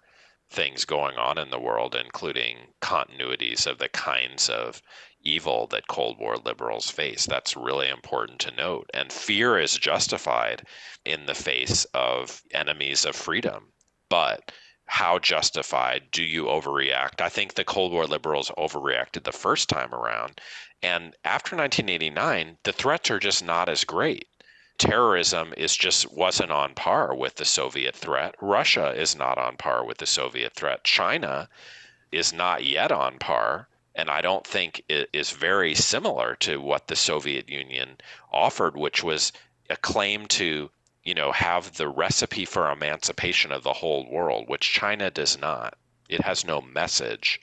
things going on in the world, including continuities of the kinds of evil that Cold War liberals face. That's really important to note. And fear is justified in the face of enemies of freedom. But how justified do you overreact? I think the Cold War liberals overreacted the first time around. And after 1989, the threats are just not as great. Terrorism wasn't on par with the Soviet threat. Russia is not on par with the Soviet threat. China is not yet on par. And I don't think it is very similar to what the Soviet Union offered, which was a claim to have the recipe for emancipation of the whole world, which China does not. It has no message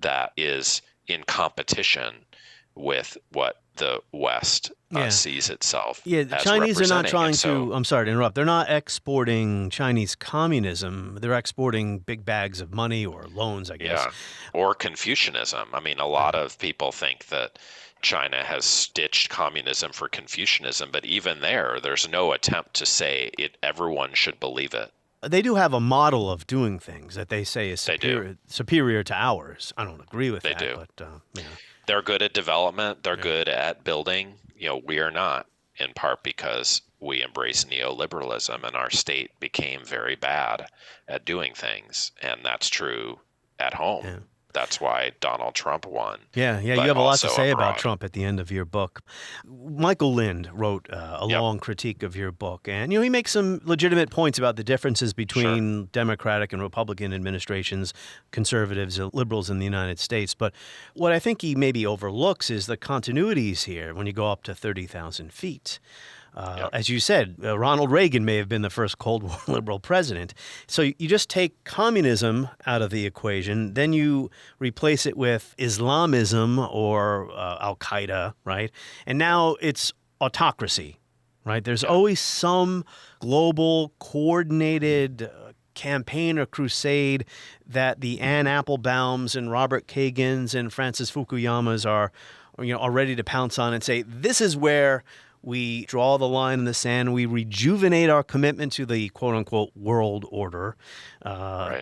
that is in competition with what the West sees itself as
the Chinese are not trying
to,
I'm sorry to interrupt, they're not exporting Chinese communism. They're exporting big bags of money or loans, I guess.
Yeah, or Confucianism. I mean, a lot of people think that China has stitched communism for Confucianism, but even there's no attempt to say everyone should believe it.
They do have a model of doing things that they say is superior to ours. I don't agree with that.
They do.
But,
They're good at development. They're good at building. We are not, in part because we embrace neoliberalism and our state became very bad at doing things. And that's true at home. Yeah. That's why Donald Trump won.
Yeah, you have a lot to say about Trump at the end of your book. Michael Lind wrote a long critique of your book, and he makes some legitimate points about the differences between Democratic and Republican administrations, conservatives and liberals in the United States. But what I think he maybe overlooks is the continuities here when you go up to 30,000 feet. As you said, Ronald Reagan may have been the first Cold War liberal president. So you just take communism out of the equation, then you replace it with Islamism or Al-Qaeda, right? And now it's autocracy, right? There's always some global coordinated campaign or crusade that the Anne Applebaums and Robert Kagans and Francis Fukuyamas are ready to pounce on and say, this is where we draw the line in the sand. We rejuvenate our commitment to the quote-unquote world order,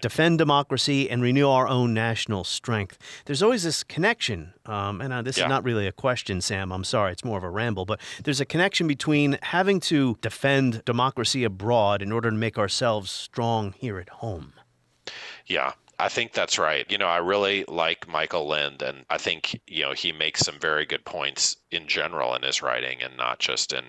defend democracy, and renew our own national strength. There's always this connection, and this is not really a question, Sam. I'm sorry. It's more of a ramble. But there's a connection between having to defend democracy abroad in order to make ourselves strong here at home.
Yeah. I think that's right. I really like Michael Lind, and I think, he makes some very good points in general in his writing and not just in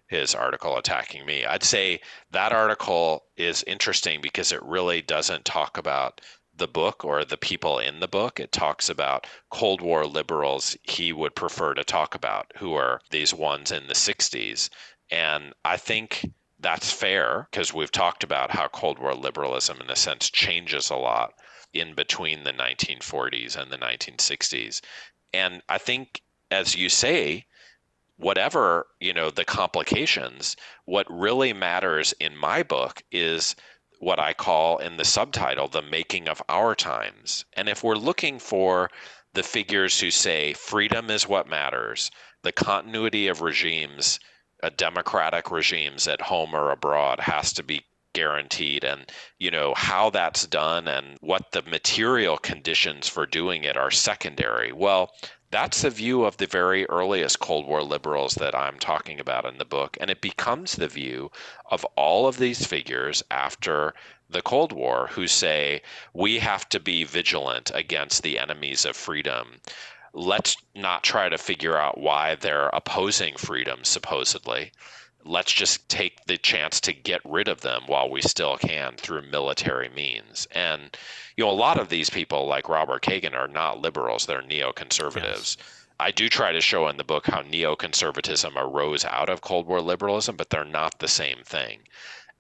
his article attacking me. I'd say that article is interesting because it really doesn't talk about the book or the people in the book. It talks about Cold War liberals he would prefer to talk about, who are these ones in the 60s. And I think that's fair because we've talked about how Cold War liberalism, in a sense, changes a lot in between the 1940s and the 1960s. And I think, as you say, whatever, the complications, what really matters in my book is what I call in the subtitle, the making of our times. And if we're looking for the figures who say freedom is what matters, the continuity of regimes, democratic regimes at home or abroad has to be guaranteed, and how that's done and what the material conditions for doing it are secondary. Well, that's the view of the very earliest Cold War liberals that I'm talking about in the book, and it becomes the view of all of these figures after the Cold War who say we have to be vigilant against the enemies of freedom. Let's not try to figure out why they're opposing freedom, supposedly. Let's just take the chance to get rid of them while we still can through military means. And, a lot of these people like Robert Kagan are not liberals, they're neoconservatives. Yes. I do try to show in the book how neoconservatism arose out of Cold War liberalism, but they're not the same thing.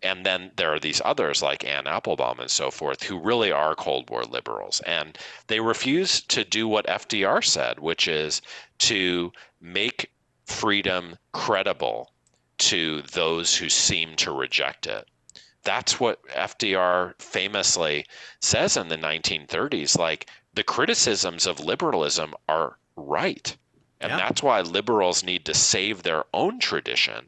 And then there are these others like Anne Applebaum and so forth who really are Cold War liberals. And they refuse to do what FDR said, which is to make freedom credible to those who seem to reject it. That's what FDR famously says in the 1930s, like the criticisms of liberalism are right. And that's why liberals need to save their own tradition.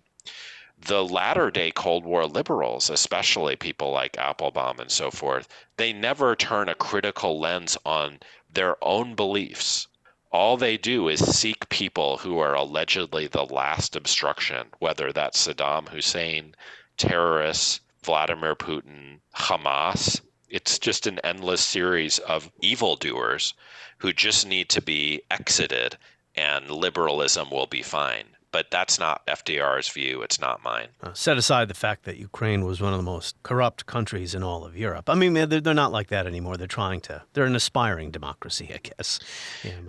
The latter-day Cold War liberals, especially people like Applebaum and so forth, they never turn a critical lens on their own beliefs. All they do is seek people who are allegedly the last obstruction, whether that's Saddam Hussein, terrorists, Vladimir Putin, Hamas. It's just an endless series of evildoers who just need to be exited, and liberalism will be fine. But that's not FDR's view. It's not mine.
Set aside the fact that Ukraine was one of the most corrupt countries in all of Europe. I mean, they're not like that anymore. They're an aspiring democracy, I guess.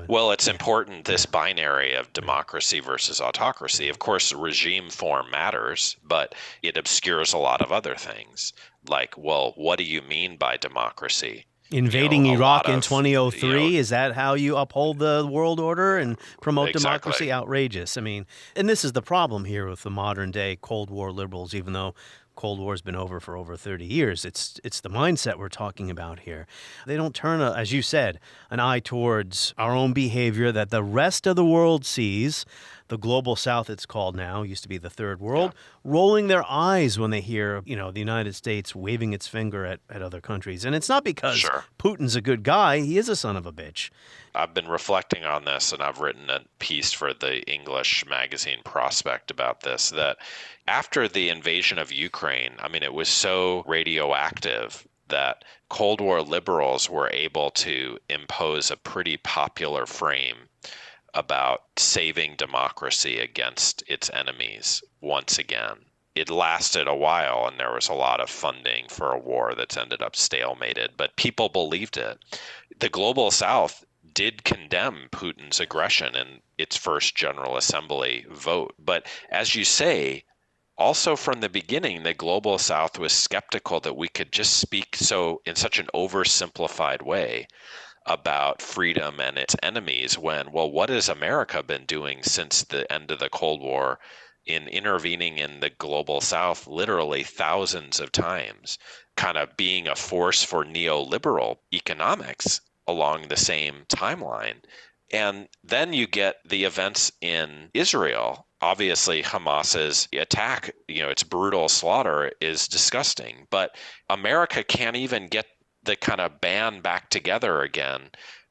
Well, it's important, this binary of democracy versus autocracy. Of course, regime form matters, but it obscures a lot of other things. Like, well, what do you mean by democracy?
Invading Iraq in 2003, is that how you uphold the world order and promote democracy? Outrageous. I mean, and this is the problem here with the modern day Cold War liberals, even though Cold War's been over for over 30 years. It's the mindset we're talking about here. They don't turn, as you said, an eye towards our own behavior that the rest of the world sees. The global South, it's called now, used to be the third world, rolling their eyes when they hear, the United States waving its finger at other countries. And it's not because Putin's a good guy. He is a son of a bitch.
I've been reflecting on this, and I've written a piece for the English magazine Prospect about this, that after the invasion of Ukraine, I mean, it was so radioactive that Cold War liberals were able to impose a pretty popular frame about saving democracy against its enemies once again. It lasted a while, and there was a lot of funding for a war that's ended up stalemated, but people believed it. The global South did condemn Putin's aggression in its first General Assembly vote. But as you say, also from the beginning, the global South was skeptical that we could just speak in such an oversimplified way about freedom and its enemies when, well, what has America been doing since the end of the Cold War in intervening in the global South literally thousands of times, kind of being a force for neoliberal economics along the same timeline? And then you get the events in Israel. Obviously, Hamas's attack, its brutal slaughter is disgusting, but America can't even get the kind of band back together again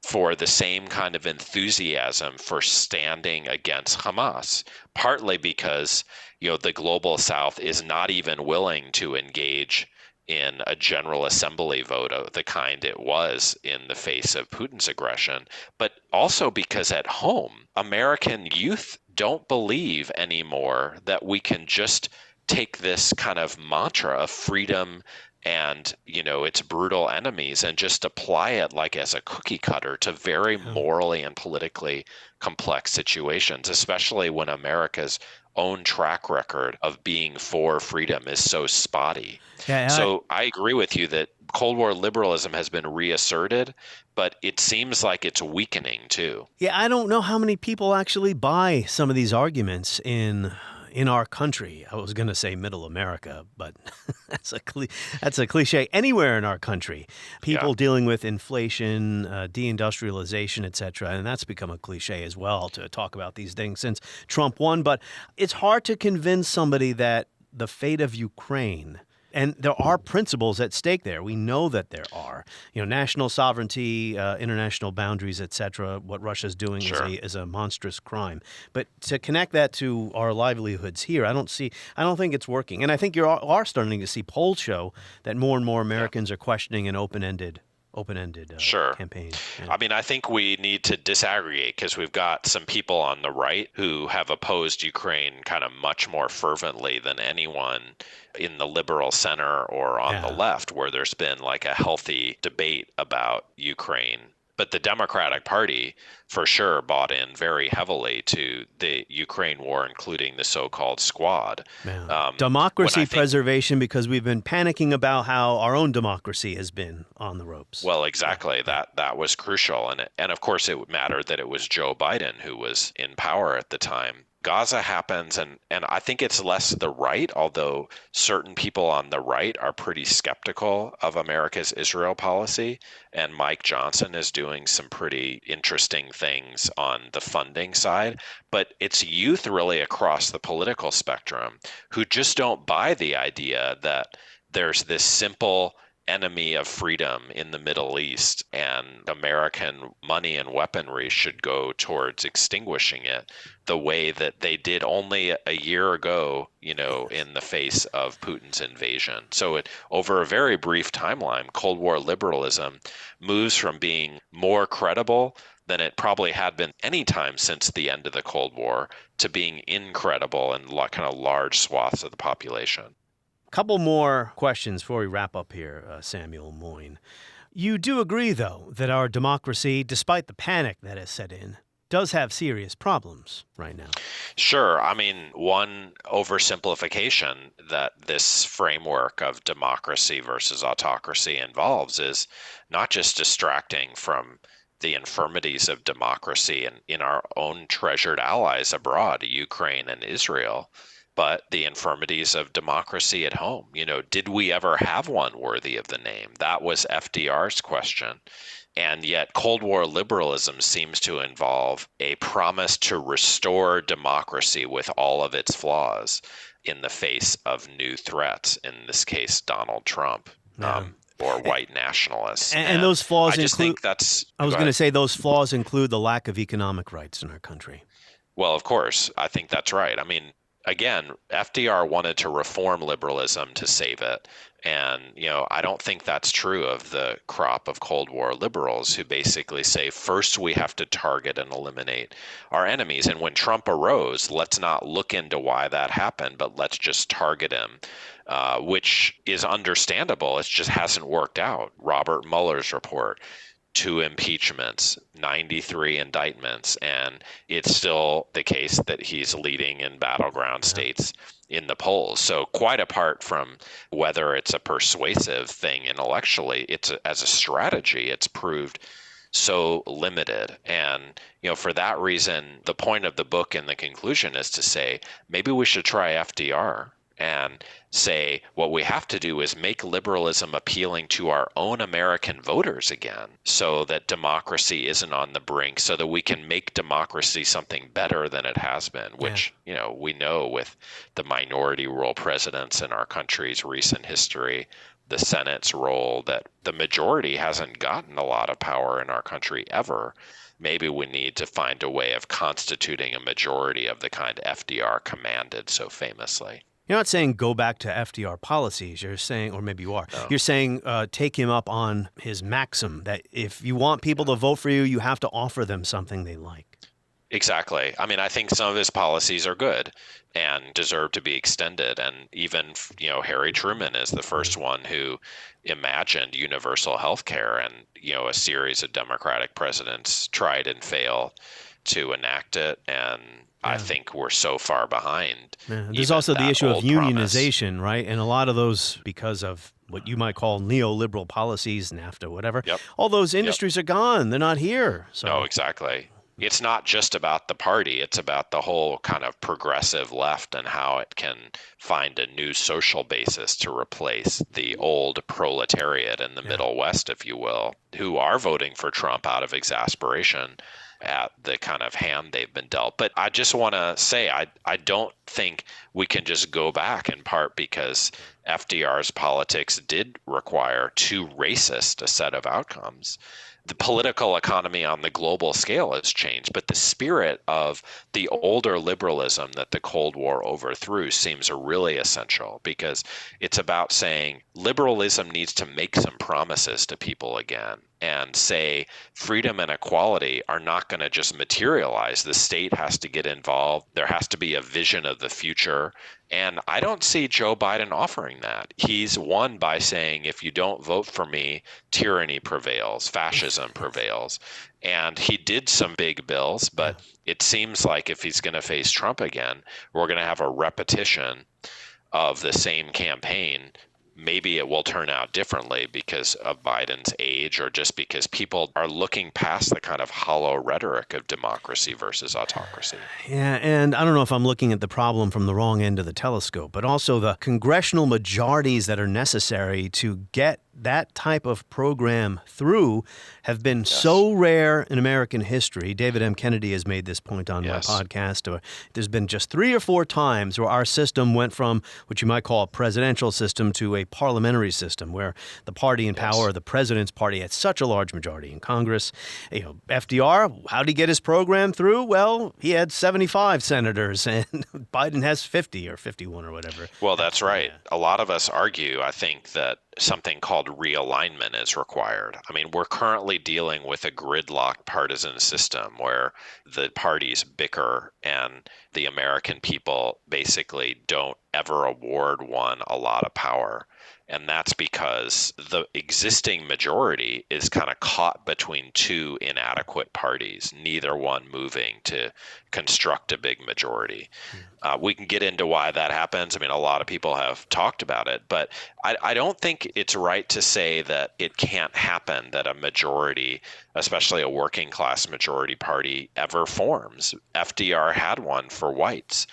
for the same kind of enthusiasm for standing against Hamas, partly because, the global South is not even willing to engage in a General Assembly vote of the kind it was in the face of Putin's aggression, but also because at home, American youth don't believe anymore that we can just take this kind of mantra of freedom and, its brutal enemies and just apply it like as a cookie cutter to very morally and politically complex situations, especially when America's own track record of being for freedom is so spotty. So I agree with you that Cold War liberalism has been reasserted, but it seems like it's weakening too.
Yeah, I don't know how many people actually buy some of these arguments in our country. I was going to say middle America, but that's a cliche. Anywhere in our country, people dealing with inflation, deindustrialization, etc., and that's become a cliche as well to talk about these things since Trump won. But it's hard to convince somebody that the fate of Ukraine And there are principles at stake there. We know that there are. National sovereignty, international boundaries, etc. What Russia's doing is a monstrous crime. But to connect that to our livelihoods here, I don't think it's working. And I think you are starting to see polls show that more and more Americans are questioning an open-ended campaign. Yeah.
I mean, I think we need to disaggregate because we've got some people on the right who have opposed Ukraine kind of much more fervently than anyone in the liberal center or on the left, where there's been like a healthy debate about Ukraine. But the Democratic Party, for sure, bought in very heavily to the Ukraine war, including the so-called Squad.
Democracy preservation, because we've been panicking about how our own democracy has been on the ropes.
Well, exactly. That was crucial. And of course, it mattered that it was Joe Biden who was in power at the time. Gaza happens, and I think it's less the right, although certain people on the right are pretty skeptical of America's Israel policy. And Mike Johnson is doing some pretty interesting things on the funding side. But it's youth really across the political spectrum who just don't buy the idea that there's this simple enemy of freedom in the Middle East, and American money and weaponry should go towards extinguishing it the way that they did only a year ago, in the face of Putin's invasion. So over a very brief timeline, Cold War liberalism moves from being more credible than it probably had been any time since the end of the Cold War to being incredible in kind of large swaths of the population.
Couple more questions before we wrap up here, Samuel Moyn. You do agree, though, that our democracy, despite the panic that has set in, does have serious problems right now.
Sure. I mean, one oversimplification that this framework of democracy versus autocracy involves is not just distracting from the infirmities of democracy in our own treasured allies abroad, Ukraine and Israel, but the infirmities of democracy at home. Did we ever have one worthy of the name? That was FDR's question. And yet Cold War liberalism seems to involve a promise to restore democracy with all of its flaws in the face of new threats, in this case, Donald Trump. Or white nationalists.
And those flaws
those
flaws include the lack of economic rights in our country.
Well, of course, I think that's right. I mean, again, FDR wanted to reform liberalism to save it. And, I don't think that's true of the crop of Cold War liberals who basically say, first, we have to target and eliminate our enemies. And when Trump arose, let's not look into why that happened, but let's just target him, which is understandable. It just hasn't worked out. Robert Mueller's report, 2 impeachments, 93 indictments, and it's still the case that he's leading in battleground states in the polls. So quite apart from whether it's a persuasive thing intellectually, as a strategy, it's proved so limited. And, for that reason, the point of the book in the conclusion is to say, maybe we should try FDR and say what we have to do is make liberalism appealing to our own American voters again, so that democracy isn't on the brink, so that we can make democracy something better than it has been, which, we know with the minority rule presidents in our country's recent history, the Senate's role, that the majority hasn't gotten a lot of power in our country ever. Maybe we need to find a way of constituting a majority of the kind FDR commanded so famously.
You're not saying go back to FDR policies. You're saying, or maybe you are, You're saying take him up on his maxim that if you want people to vote for you, you have to offer them something they like.
Exactly. I mean, I think some of his policies are good and deserve to be extended. And even, Harry Truman is the first one who imagined universal health care, and, a series of Democratic presidents tried and failed to enact it. And I think we're so far behind.
There's also the issue of unionization, right? And a lot of those, because of what you might call neoliberal policies, NAFTA, whatever, all those industries are gone. They're not here. So.
No, exactly. It's not just about the party. It's about the whole kind of progressive left and how it can find a new social basis to replace the old proletariat in the Middle West, if you will, who are voting for Trump out of exasperation at the kind of hand they've been dealt. But I just want to say, I don't think we can just go back, in part because FDR's politics did require too racist a set of outcomes. The political economy on the global scale has changed, but the spirit of the older liberalism that the Cold War overthrew seems really essential, because it's about saying liberalism needs to make some promises to people again and say freedom and equality are not going to just materialize. The state has to get involved. There has to be a vision of the future. And I don't see Joe Biden offering that. He's won by saying, if you don't vote for me, tyranny prevails, fascism prevails. And he did some big bills, but it seems like if he's going to face Trump again, we're going to have a repetition of the same campaign. Maybe it will turn out differently because of Biden's age, or just because people are looking past the kind of hollow rhetoric of democracy versus autocracy.
Yeah, and I don't know if I'm looking at the problem from the wrong end of the telescope, but also the congressional majorities that are necessary to get that type of program through have been so rare in American history. David M. Kennedy has made this point on my podcast. There's been just 3 or 4 times where our system went from what you might call a presidential system to a parliamentary system, where the party in power, the president's party, had such a large majority in Congress. You know, FDR, how did he get his program through? Well, he had 75 senators, and Biden has 50 or 51 or whatever.
Well, that's right. A lot of us argue, I think, that something called realignment is required. I mean, we're currently dealing with a gridlocked partisan system where the parties bicker and the American people basically don't ever award one a lot of power. And that's because the existing majority is kind of caught between 2 inadequate parties, neither one moving to construct a big majority. We can get into why that happens. I mean, a lot of people have talked about it, but I don't think it's right to say that it can't happen, that a majority, especially a working class majority party, ever forms. FDR had one for whites.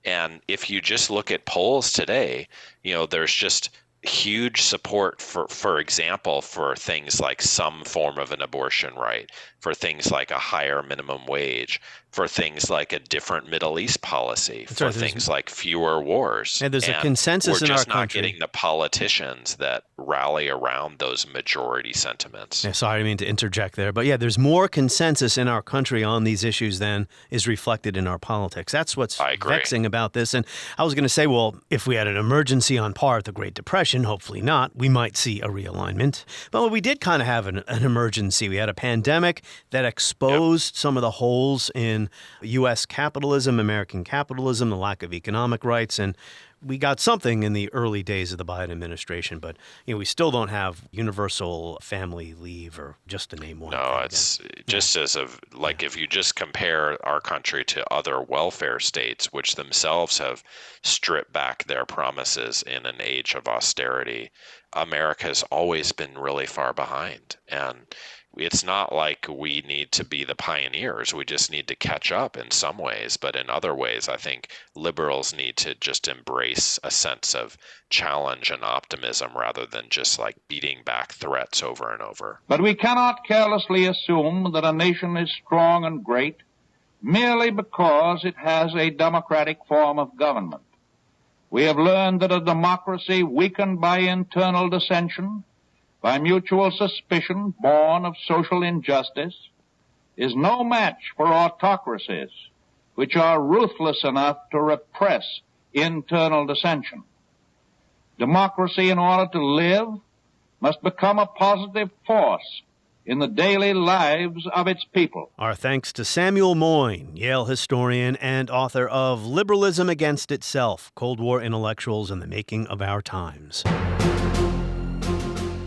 And if you just look at polls today, you know, there's just huge support for example, for things like some form of an abortion right, for things like a higher minimum wage, for things like a different Middle East policy, for things like fewer wars.
And there's a consensus in our country. We're
just not getting the politicians that rally around those majority sentiments.
Yeah, sorry, I didn't mean to interject there. But yeah, there's more consensus in our country on these issues than is reflected in our politics. That's what's vexing about this. And I was going to say, well, if we had an emergency on par with the Great Depression, hopefully not, we might see a realignment. But we did kind of have an emergency. We had a pandemic that exposed some of the holes in U.S. capitalism, American capitalism, the lack of economic rights, and we got something in the early days of the Biden administration, but you know, we still don't have universal family leave, or just to name one.
No, it's just as of like if you just compare our country to other welfare states, which themselves have stripped back their promises in an age of austerity, America's always been really far behind. And it's not like we need to be the pioneers. We just need to catch up in some ways. But in other ways, I think liberals need to just embrace a sense of challenge and optimism rather than just like beating back threats over and over.
But we cannot carelessly assume that a nation is strong and great merely because it has a democratic form of government. We have learned that a democracy weakened by internal dissension, by mutual suspicion born of social injustice, is no match for autocracies which are ruthless enough to repress internal dissension. Democracy, in order to live, must become a positive force in the daily lives of its people.
Our thanks to Samuel Moyn, Yale historian and author of Liberalism Against Itself, Cold War Intellectuals and the Making of Our Times.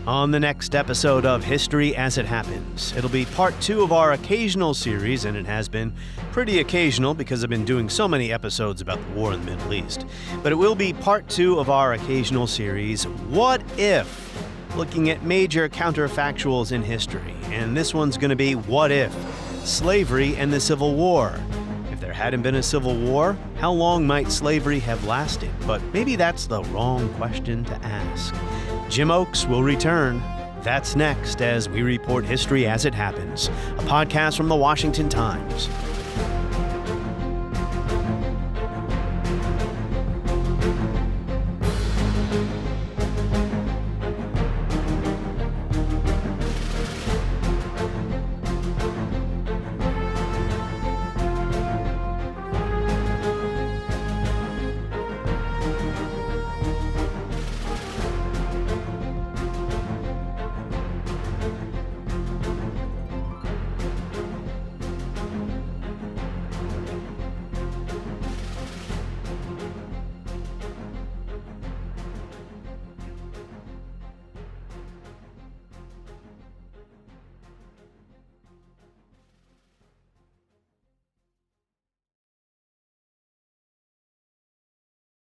On the next episode of History as It Happens, it'll be part 2 of our occasional series, and it has been pretty occasional because I've been doing so many episodes about the war in the Middle East. But it will be part 2 of our occasional series, What If? Looking at major counterfactuals in history. And this one's going to be, what if? Slavery and the Civil War. If there hadn't been a civil war, how long might slavery have lasted? But maybe that's the wrong question to ask. Jim Oakes will return. That's next as we report history as it happens, a podcast from the Washington Times.